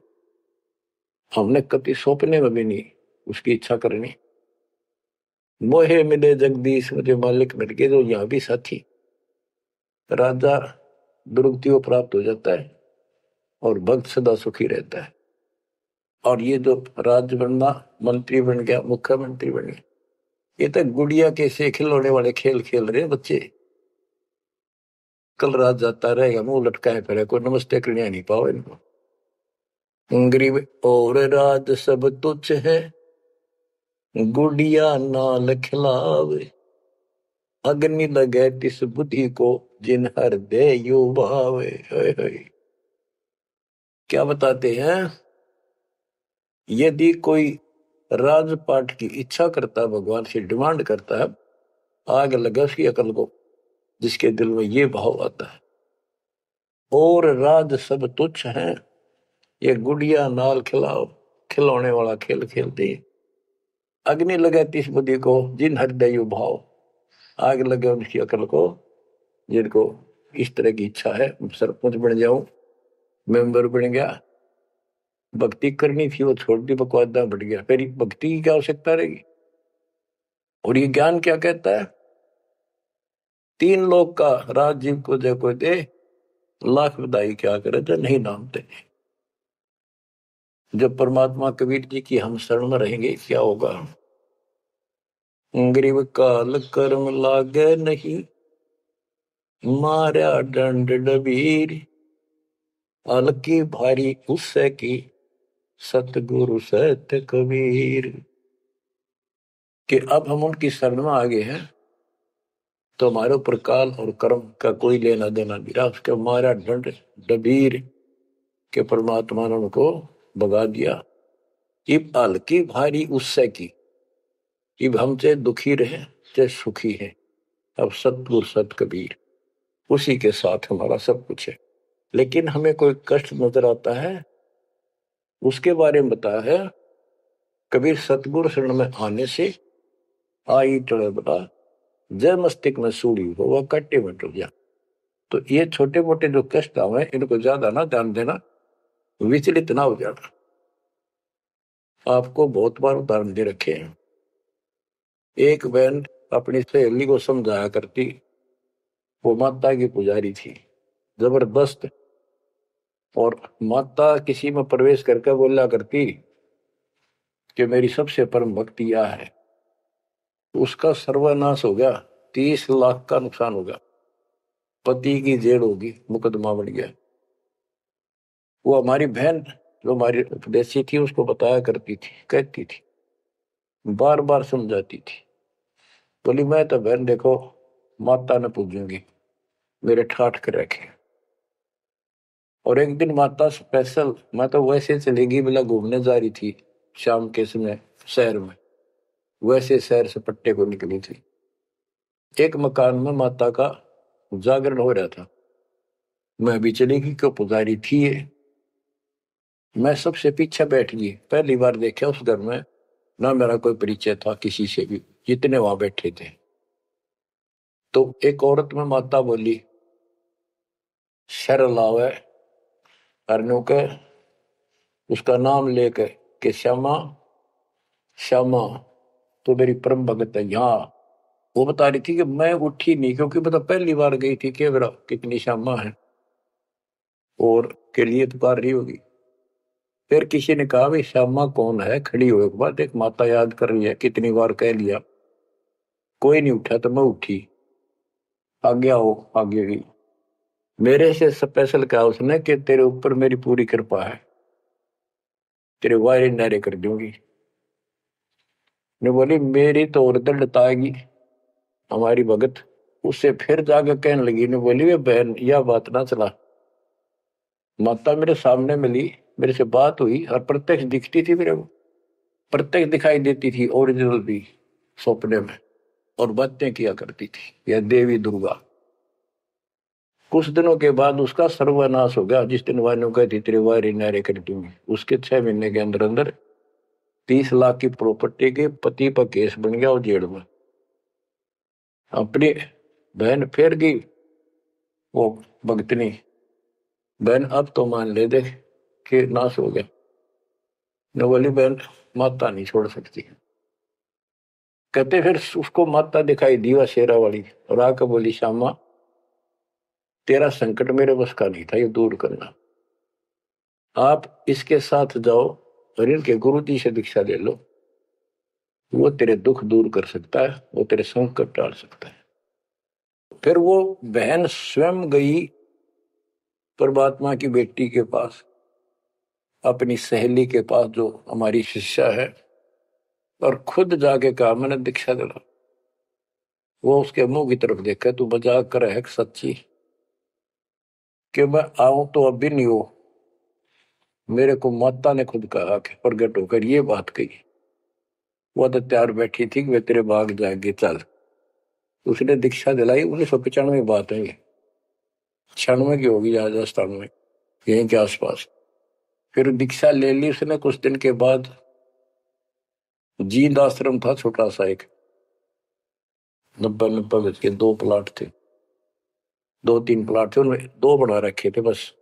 Speaker 1: हमने कभी सौंपने में भी नहीं उसकी इच्छा करनी। मोहे मिले जगदीश, मुझे मालिक मिल गए, जो यहाँ भी साथी, राजा दुर्गति को प्राप्त हो जाता है और भक्त सदा सुखी रहता है। और ये जो राज्य बनना, मंत्री बन गया, मुख्यमंत्री बन गया, ये तो गुड़िया के से खिलौने वाले खेल खेल रहे बच्चे। कल रात जाता रहेगा, मुंह लटकाए फिरे, कोई नमस्ते करने नहीं पाओ इनको। गरीब और राज सब तुच्छ है, गुड़िया नाल खिलावे, अग्नि लगे तिस बुद्धि को, जिन हृदय यू भावे। क्या बताते हैं, यदि कोई राजपाट की इच्छा करता है, भगवान से डिमांड करता है, आग लगे उसकी अकल को, जिसके दिल में ये भाव आता है। और राज सब तुच्छ हैं, ये गुड़िया नाल खिलाओ, खिलौने वाला खेल खेलते। अग्नि लगे तिस बुद्धि को, जिन हृदय भाव, आग लगे उनकी अकल को, जिनको इस तरह की इच्छा है, सरपंच बन जाऊं, मेंबर बन गया, भक्ति करनी थी वो छोड़ दी, बकवादा बढ़ गया, फिर भक्ति की क्या आवश्यकता रहेगी। और ये ज्ञान क्या कहता है, तीन लोग का राज जीव को जय को दे, लाख बधाई क्या करे जो नहीं नामते। जब परमात्मा कबीर जी की हम शरण में रहेंगे, क्या होगा, गरीब काल कर्म लागे नहीं, मारा दंड डबीर, अलकी भारी उससे की, सतगुरु सत्य कबीर। कि अब हम उनकी शरण में आ गए हैं, तो हमारे ऊपर काल और कर्म का कोई लेना देना नहीं रहा। उसके मारा दंड डबीर के परमात्मा ने उनको भगा दिया। इब हल्की भारी उससे की, इब हम चाहे दुखी रहे चाहे सुखी है, अब सतगुरु सत कबीर, उसी के साथ हमारा सब कुछ है। लेकिन हमें कोई कष्ट नजर आता है, उसके बारे में बताया है कबीर, सतगुरु शरण में आने से आई चढ़े बता, जय मस्तिष्क में सूड़ी हो वह कट्टे में टूट जा। तो ये छोटे मोटे जो कष्ट आवे, इनको ज्यादा ना ध्यान देना, विचलित ना हो जाना। आपको बहुत बार उदाहरण दे रखे हैं। एक बहन अपनी सहेली को समझाया करती, वो माता की पुजारी थी जबरदस्त, और माता किसी में प्रवेश करके बोला करती कि मेरी सबसे परम भक्ति यह है। उसका सर्वनाश हो गया, 30 लाख का नुकसान हो गया, पति की जेल होगी, मुकदमा बन गया। वो हमारी बहन जो हमारी उपदेशी थी, उसको बताया करती थी, कहती थी, बार बार समझाती थी, बोली मैं तो बहन देखो माता ने पूजूंगी, मेरे ठाठ कर रखे। और एक दिन माता स्पेशल, मैं तो वैसे चलेगी बिला घूमने जा रही थी शाम के समय शहर में, वैसे शहर से पट्टे को निकली थी। एक मकान में माता का जागरण हो रहा था, मैं भी चलेगी, क्यों पुजारी थी ये। मैं सबसे पीछे बैठ गई, पहली बार देखा उस घर में, ना मेरा कोई परिचय था किसी से भी, जितने वहां बैठे थे। तो एक औरत में माता बोली, शर लावे अर्नु के उसका नाम लेके कि श्यामा श्यामा तो मेरी परम भगत है यहाँ। वो बता रही थी कि मैं उठी नहीं क्योंकि बता पहली बार गई थी कि मेरा कितनी श्यामा है और के लिए पुकार रही होगी। फिर किसी ने कहा भाई श्यामा कौन है, खड़ी हो एक बार देख माता याद कर रही है, कितनी बार कह लिया, कोई नहीं उठा तो मैं उठी, आगे आओ आगे गई। मेरे से स्पेशल कहा उसने कि तेरे ऊपर मेरी पूरी कृपा है, तेरे वायरे नारे कर दूंगी। ने बोली मेरी तो और दंडताएगी हमारी भगत। उससे फिर जाकर कहने लगी, ने बोली वे बहन यह बात ना चला, माता मेरे सामने मिली, मेरे से बात हुई और प्रत्यक्ष दिखती थी, मेरे को प्रत्यक्ष दिखाई देती थी, ओरिजिनल भी सपने में, और बातें किया करती थी यह देवी दुर्गा। कुछ दिनों के बाद उसका सर्वनाश हो गया। जिस दिन वायु कहती तेरे वायरे नारे कर दूंगी, उसके 6 महीने के अंदर अंदर 30 लाख की प्रॉपर्टी के पति पर केस बन गया और जेल में। अपनी बहन फेर गई वो भगतनी, बहन अब तो मान ले दे कि नाश हो गया। न बोली बहन माता नहीं छोड़ सकती। कहते फिर उसको माता दिखाई दी वह शेरा वाली और आकर बोली श्यामा तेरा संकट मेरे बस का नहीं था, ये दूर करना, आप इसके साथ जाओ और इनके गुरु जी से दीक्षा ले लो, वो तेरे दुख दूर कर सकता है, वो तेरे संकट टाल सकता है। फिर वो बहन स्वयं गई परमात्मा की बेटी के पास, अपनी सहेली के पास जो हमारी शिष्या है, और खुद जाके कहा मैंने दीक्षा दिला। वो उसके मुंह की तरफ देखा, तू मजाक कर है सच्ची कि मैं आऊं तो अब भी नहीं हो, मेरे को माता ने खुद कहा कि प्रगट होकर ये बात कही। वो तो तैयार बैठी थी कि वे तेरे भाग जाएंगे चल। उसने दीक्षा दिलाई, 1995 बात है ये, 96 की होगी राजस्थान में यहीं के आसपास। फिर दीक्षा ले ली उसने। कुछ दिन के बाद जींद आश्रम था छोटा सा एक, 90 गज के 2 प्लाट थे, 2-3 प्लाट थे, उनमें 2 बना रखे थे बस।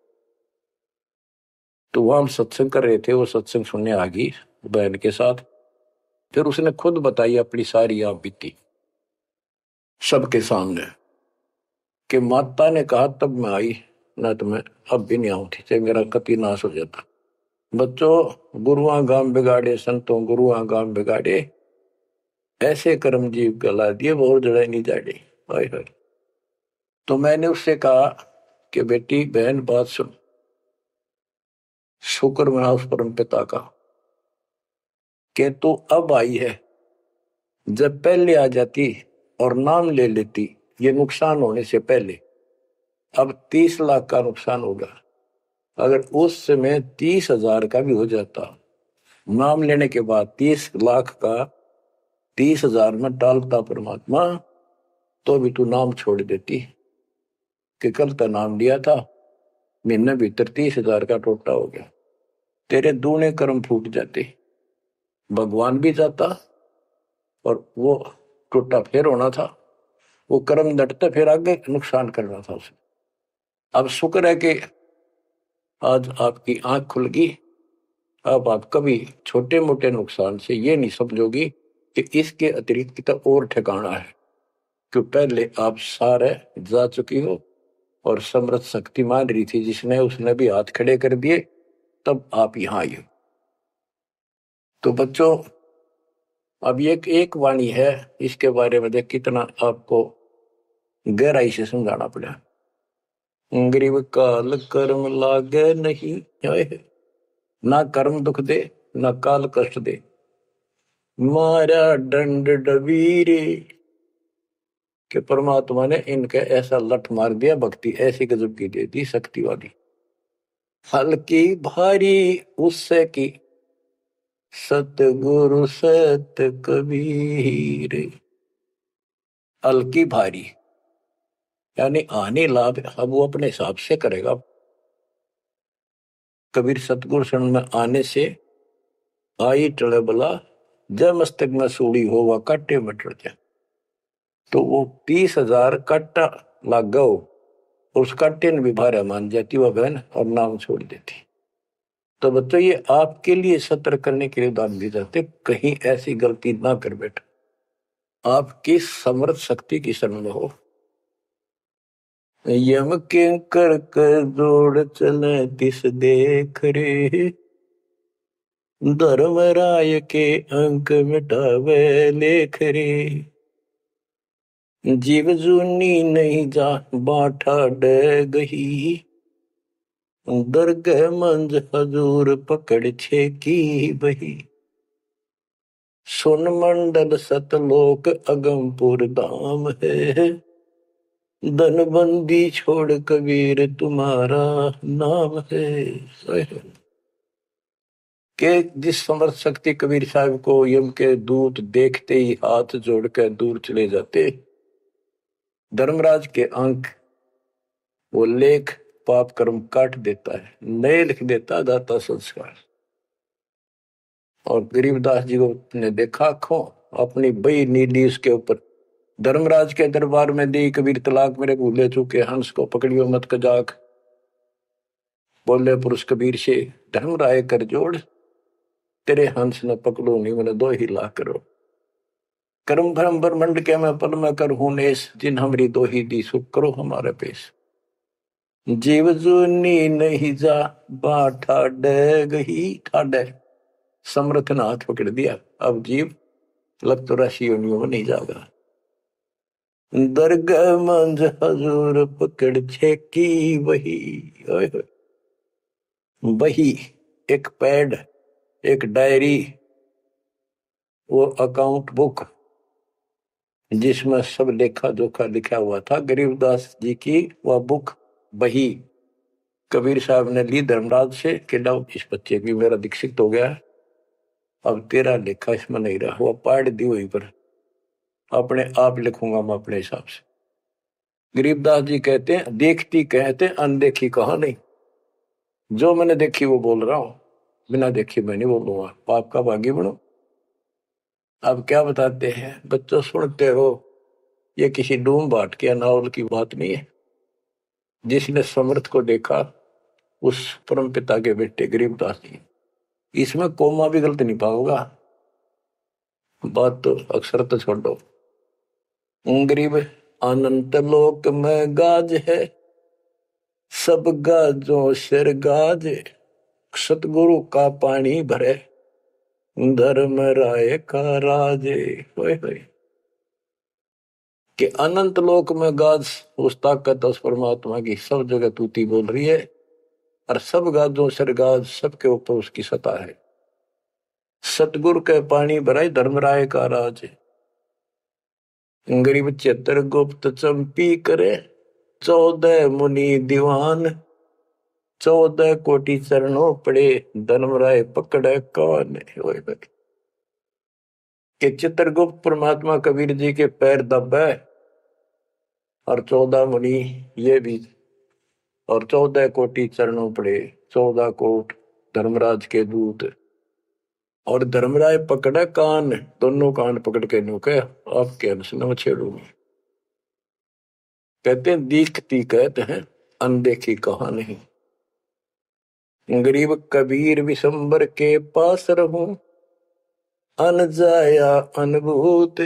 Speaker 1: तो वहां हम सत्संग कर रहे थे, वो सत्संग सुनने आ गई बहन के साथ। फिर उसने खुद बताई अपनी सारी आप बीती सबके सामने कि माता ने कहा तब मैं आई, ना तो मैं अब भी नहीं आऊं थी, चाहे मेरा कति नाश हो जाता। बच्चों गुरुआ गांव बिगाड़े संतों गुरुआ गांव बिगाड़े, ऐसे कर्म जीव गला दिए वो और जड़े नहीं जाड़े। हाय हाय। तो मैंने उससे कहा कि बेटी बहन बात सुन, शुक्र मना उस परम पिता का कि तू अब आई है, जब पहले आ जाती और नाम ले लेती ये नुकसान होने से पहले, अब 30 लाख का नुकसान होगा। अगर उस समय 30,000 का भी हो जाता, नाम लेने के बाद 30 लाख का 30,000 में डालता परमात्मा, तो भी तू नाम छोड़ देती कि कल तो नाम लिया था, महीने भीतर 30,000 का टोटा हो गया, तेरे दूने कर्म फूट जाते, भगवान भी जाता और वो टोटा फिर होना था, वो कर्म डटते फिर आगे नुकसान करना था उसे। अब शुक्र है कि आज आपकी आंख खुल गई। अब आप कभी छोटे मोटे नुकसान से ये नहीं समझोगी कि इसके अतिरिक्त तो और ठिकाना है, क्यों पहले आप सारे जा चुकी हो और समर्थ शक्ति मान रही थी जिसने, उसने भी हाथ खड़े कर दिए, तब आप यहां आई हो। तो बच्चों अब ये एक वाणी है, इसके बारे में देख कितना आपको गहराई से समझाना पड़ा। गरीब काल कर्म लागे नहीं, ना कर्म दुख दे ना काल कष्ट दे, मारा दंड डबीरे, कि परमात्मा ने इनके ऐसा लठ मार दिया, भक्ति ऐसी गजब की दे दी शक्ति वाली। हल्की भारी उससे की सतगुरु सत कबीर, हल्की भारी यानी आने लाभ अब वो अपने हिसाब से करेगा। कबीर सतगुरु शरण में आने से आई टले बला, जब मस्तक में सूड़ी हो वह काटे में टल जाए। तो वो 30,000 काटा लाग गो उसका टिन भी भारा मान जाती वह बहन और नाम छोड़ देती। तो बच्चों ये आपके लिए सतर्क करने के लिए उदाहरण दी जाते, कहीं ऐसी गलती ना कर बैठो, आपकी समर्थ शक्ति की शरण में हो। यम के कर कर जोड़ चले तिस देख रे, धर्मराय के अंक मिटावे लेख रे, जीव जूनी नहीं जा बाठा डे गही, दरगह मंज हजूर पकड़ छे की बही, सुन मंडल सतलोक अगमपुर धाम है, धनबंदी छोड़ कबीर तुम्हारा नाम है। के जिस समर्थ शक्ति कबीर साहब को यम के दूत देखते ही हाथ जोड़कर दूर चले जाते, धर्मराज के अंक वो लेख पाप कर्म काट देता है, नए लिख देता दाता संस्कार। और गरीबदास जी को ने देखा आंखों अपनी बई नीली उसके ऊपर, धर्मराज के दरबार में दी कबीर तलाक मेरे भूले चूके, हंस को पकड़ियो मत कजाक, बोले पुरुष कबीर से धर्मराय कर जोड़, तेरे हंस न पकड़ो नहीं मैंने दो ही ला करो, कर्म भरम ब्रह्मंड के मैं पल में कर हूं नेस, जिन हमरी दो ही दी सुख करो हमारे पेश, जीव जूनी नहीं जा बाठा डे गही, ठाडे समर्थ ने हाथ पकड़ दिया, अब जीव लग तो राशि में नहीं जाएगा, दरगाह मंज हजूर पकड़ छे की वही। वही एक पैड, एक डायरी, वो अकाउंट बुक जिसमें सब लेखा जोखा लिखा हुआ था, गरीबदास जी की वह बुक वही कबीर साहब ने ली धर्मराज से कि लो इस बच्चे भी मेरा दीक्षित हो गया, अब तेरा लेखा इसमें नहीं रहा, वो पाड़ दी वहीं पर, अपने आप लिखूंगा मैं अपने हिसाब से। गरीबदास जी कहते हैं देखती कहते अनदेखी कहा नहीं, जो मैंने देखी वो बोल रहा हूं, बिना देखी मैं नहीं बोलूंगा, पाप का भागी बनो। अब क्या बताते हैं बच्चों, सुनते हो, ये किसी डूम बाट के नावल की बात नहीं है, जिसने समर्थ को देखा उस परम पिता के बेटे गरीबदास जी, इसमें कोमा भी गलत नहीं पाओगा, बात तो अक्सर तो छोड़ दो। गरीब अनंत लोक में गाज है, सब गाजों सिर गाज, सतगुरु का पानी भरे, धर्म राय का राजे। होए कि अनंत लोक में गाज उस ताकत उस परमात्मा की सब जगह तूती बोल रही है, और सब गाजों सिर गाज, सबके ऊपर उसकी सत्ता है, सतगुरु के पानी भराई धर्मराय का राज, गरीब चतर गुप्त चंपी करे, 14 मुनि दीवान, 14 कोटि चरणों पड़े, धर्मराय पकड़े कौन। कि चित्रगुप्त परमात्मा कबीर जी के पैर दबे, और 14 मुनि ये भी, और 14 कोटि चरणों पड़े, 14 कोट धर्मराज के दूत, और धर्मराय पकड़े कान, दोनों कान पकड़ के नुके आपके अंश न छेड़ूंगी। कहते हैं दीखती कहते हैं अनदेखी कहा नहीं, गरीब कबीर विशंबर के पास रहूं, अन जाया अनुभूत,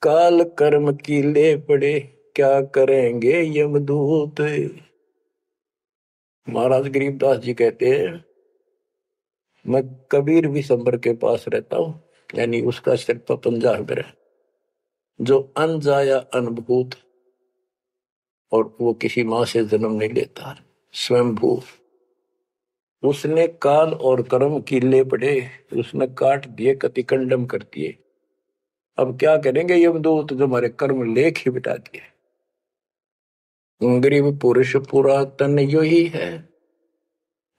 Speaker 1: काल कर्म की ले पड़े, क्या करेंगे यमदूत। महाराज गरीबदास जी कहते हैं मैं कबीर विशंबर के पास रहता हूं, यानी उसका सिर पर पंजा है मेरा, जो अन जाया अनुभूत, और वो किसी मां से जन्म नहीं लेता, स्वयंभू, उसने काल और कर्म की ले पड़े, उसने काट दिए, कतिकंडम कर दिए, अब क्या करेंगे यमदूत, जो हमारे कर्म लेख ही बिटा दिए। गरीब पुरुष पुरातन यो ही है,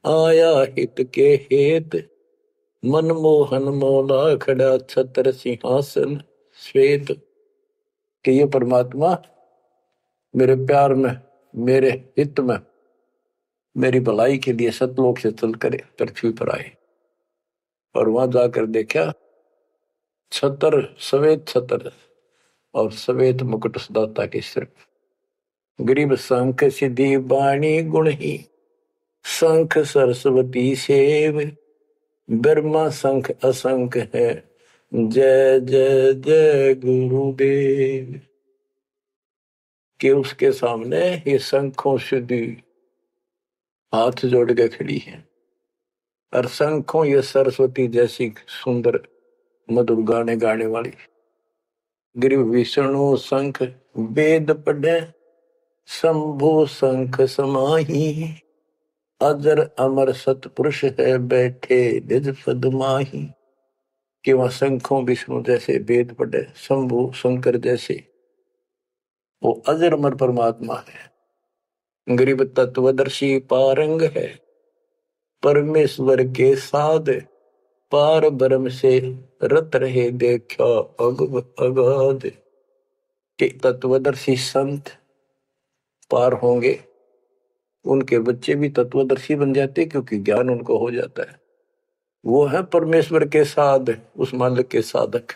Speaker 1: आया हित के हेत, मनमोहन मौला खड़ा छत्र सिंहासन श्वेत। कि ये परमात्मा मेरे प्यार में, मेरे हित में, मेरी भलाई के लिए सतलोक से चलकर पृथ्वी पर आए, और वहां जाकर देखा छतर, सफेद छतर और सफेद मुकुट दाता के सिर, गरीब शंख सिद्धि बाणी गुण ही, शंख सरस्वती सेव, ब्रह्मा शंख असंख है, जय जय जय गुरुदेव। कि उसके सामने ये शंखों सिद्धि हाथ जोड़ के खड़ी है, और शंखों ये सरस्वती जैसी सुंदर मधुर गाने गाने वाली। गिरि विष्णु शंख वेद पढ़े, शंभु शंख समाही, अजर अमर सतपुरुष है बैठे निज पद माही। कि वह शंखों विष्णु जैसे वेद पढ़े, शंभु शंकर जैसे वो अजर अमर परमात्मा है। गरीब तत्वदर्शी पारंग है, परमेश्वर के साध, पार ब्रह्म से रत रहे देखा अगाध। के तत्वदर्शी संत पार होंगे, उनके बच्चे भी तत्वदर्शी बन जाते क्योंकि ज्ञान उनको हो जाता है। वो है परमेश्वर के साध, उस मालिक के साधक।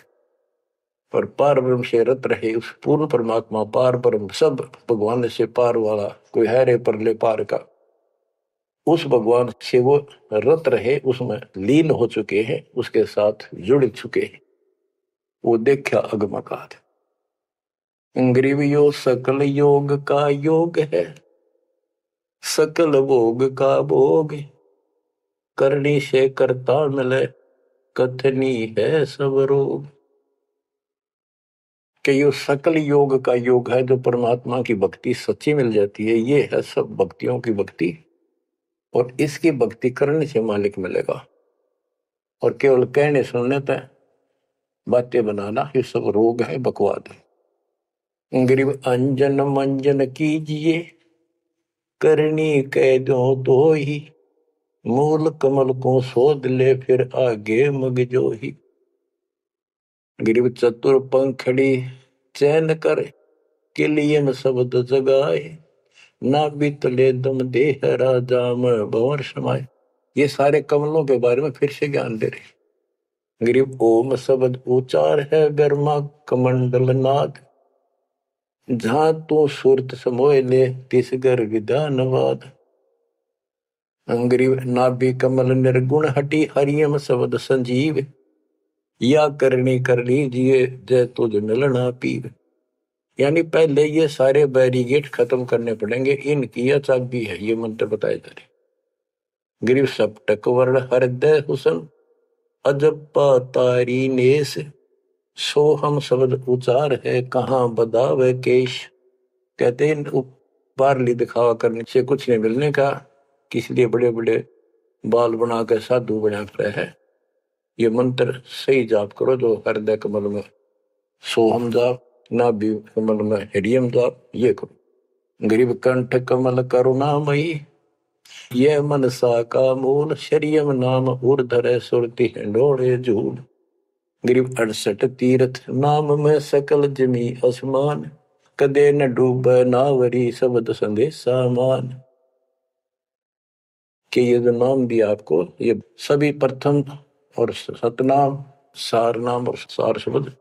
Speaker 1: पर पार ब्रह्म से रत रहे, उस पूर्ण परमात्मा पार ब्रह्म सब भगवान से पार वाला कोई है रे परले पार का, उस भगवान से वो रत रहे, उसमें लीन हो चुके हैं, उसके साथ जुड़ चुके हैं। वो देखा अगमकाद। गरीब योग सकल योग का योग है, सकल भोग का भोग, करनी से करता मिले, कथनी है सब रोग। कि ये सकल योग का योग है, जो परमात्मा की भक्ति सच्ची मिल जाती है, ये है सब भक्तियों की भक्ति। और इसकी भक्ति करने से मालिक मिलेगा, और केवल कहने सुनने तक बातें बनाना ये सब रोग है, बकवाद है। गरीब अंजन मंजन कीजिए, करनी कह दो ही, मूल कमल को शोध ले फिर आगे मग जो ही। गरीब चतुर पंखड़ी चैन कर, के लिए में शब्द जगाए, ना बीतले दम देह राजा में भंवर समाए। ये सारे कमलों के बारे में फिर से ज्ञान दे रहे। गरीब ओम शब्द उचार है, ब्रह्मा कमंडल नाद, जहां तू सुरत समोय ले तिस गर विधानवाद। गरीब नाभि कमल निर्गुण हटी, हरियम शब्द संजीव, या करनी कर लीजिए जय तुझ मिलना पीव। यानी पहले ये सारे बैरिगेट खत्म करने पड़ेंगे, इनकी यह चाबी है, ये मंत्र बताए जा रहे। गरीब सप्तक वर्ण हृदय हुसन, अजप्पा तारी नेस, सो हम शब्द उचार है, कहाँ बदावे केश। कहते हैं बारली दिखावा करने से कुछ नहीं मिलने का, किस लिए बड़े बड़े बाल बना कर साधु बना कर है। ये मंत्र सही जाप करो, जो हृदय कमल में सोहम जाप, नाभि कमल में हरियम जाप, ये करो। गरीब कंठ कमल करुणामयी, ये मनसा का मूल, शरियम नाम ऊर्धर सुरति डोड़े झूल। गरीब 68 तीर्थ नाम में सकल जमी आसमान, कदे न डूब नावरी शब्द संदेशा मान। कि ये जो नाम दिया आपको, ये सभी प्रथम और सतनाम, सार नाम और सार शब्द,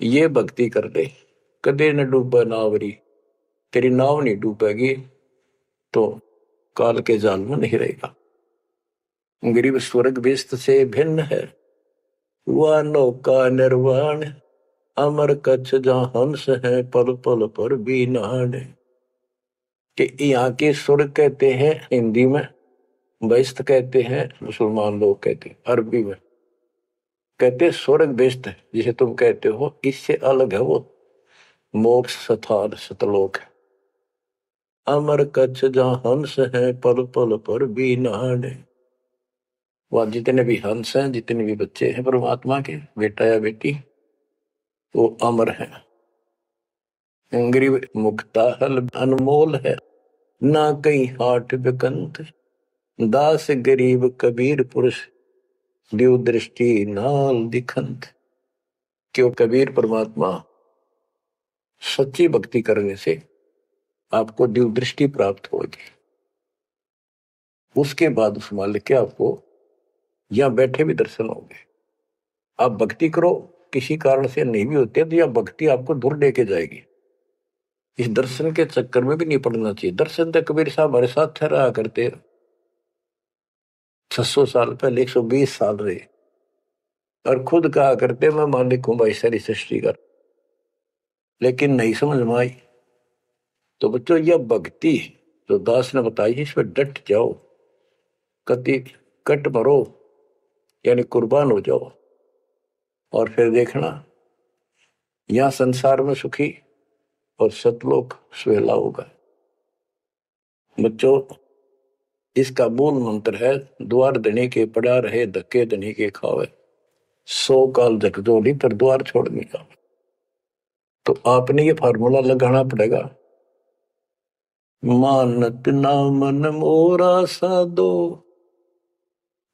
Speaker 1: ये भक्ति कर ले, कदे न डूबा नावरी, तेरी नाव नहीं डूबेगी तो काल के जाल में नहीं रहेगा। गरीब स्वर्ग बेस्त से भिन्न है, वह नौका निर्वाण, अमर कच्छ जहां हंस है, पल पल पर भी नाण। कि यहाँ के स्वर्ग कहते हैं हिंदी में, बेस्त कहते हैं मुसलमान लोग कहते हैं, अरबी में कहते स्वर्ग बेस्त है, जिसे तुम कहते हो, इससे अलग है वो मोक्ष स्थान सतलोक है। अमर कच्छ जहां हंस है, पल पल पर भी नाण। वह जितने भी हंस हैं, जितने भी बच्चे हैं परमात्मा के, बेटा या बेटी, वो अमर है। गरीब मुक्ता हल अनमोल है, ना कहीं हाट बिकंत, दास गरीब कबीर पुरुष, दिव दृष्टि नाल दिखंत। क्यों कबीर परमात्मा सच्ची भक्ति करने से आपको दिव दृष्टि प्राप्त होगी। उसके बाद उस मालिक के आपको यहां बैठे भी दर्शन होंगे। आप भक्ति करो, किसी कारण से नहीं भी होते तो यह भक्ति आपको दूर लेके जाएगी। इस दर्शन के चक्कर में भी नहीं पड़ना चाहिए। दर्शन तो कबीर साहब हमारे साथ रहा करते, 600 साल पहले 120 साल रहे, और खुद कहा करते मैं मालिक हूं भाई सारी सृष्टि का। लेकिन नहीं समझ में आई। तो बच्चों यह भक्ति जो दास ने बताई इस पर डट जाओ, कति कट मरो, यानी कुर्बान हो जाओ, और फिर देखना यहां संसार में सुखी और सतलोक सुहेला होगा। बच्चों इसका मूल मंत्र है, द्वार धनी के पड़ा रहे, धक्के धनी के खावे, 100 काल झकझोरी पर द्वार छोड़ने का। तो आपने ये फार्मूला लगाना पड़ेगा, मानत ना मन मोरा साधो,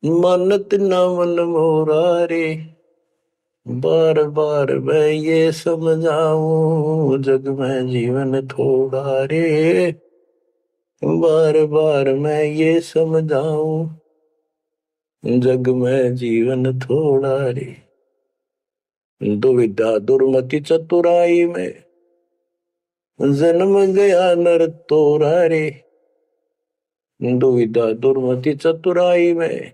Speaker 1: मानत ना मन मोरा रे, बार बार मैं ये समझाऊं जग में जीवन थोड़ा रे, बार बार मैं ये समझाऊं जग में जीवन थोड़ा रे। दुविधा दुर्मति चतुराई में जन्म गया नर तोरा रे, दुविधा दुर्मति चतुराई में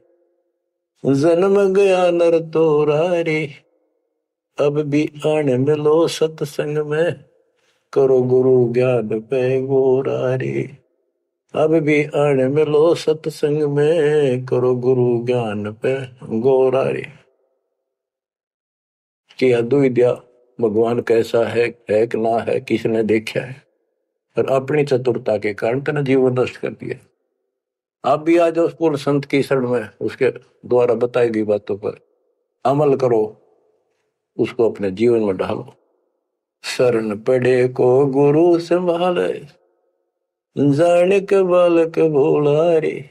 Speaker 1: जन्म गया नर तोरा रे, अब भी आने मिलो सत्संग में, करो गुरु ज्ञान पे गोरा रे, अब भी आने मिलो सत्संग में, करो गुरु ज्ञान पे गोरा रे। कि अद्विद्या भगवान कैसा है कि ना है किसने देखा है, पर अपनी चतुरता के कारण तेने जीवन नष्ट कर दिया। आप भी आज उस पूर्ण संत की शरण में उसके द्वारा बताई गई बातों पर अमल करो, उसको अपने जीवन में ढालो। शरण पड़े को गुरु संभाले, जाने के बालक भोला रे,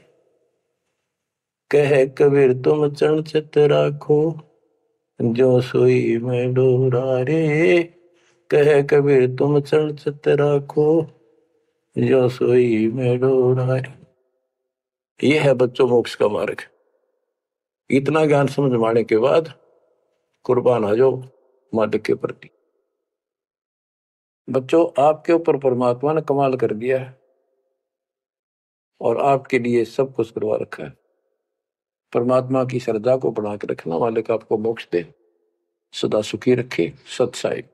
Speaker 1: कह कबीर तुम चरण चित राखो, जो सोई में डोरा रे, कह कबीर तुम चरण चित राखो, जो सोई में डोरा रे। ये है बच्चों मोक्ष का मार्ग। इतना ज्ञान समझ माने के बाद कुर्बान आ जाओ मालिक के प्रति। बच्चों आपके ऊपर परमात्मा ने कमाल कर दिया है और आपके लिए सब कुछ करवा रखा है। परमात्मा की श्रद्धा को बना के रखना, मालिक आपको मोक्ष दे, सदा सुखी रखे। सत साहिब।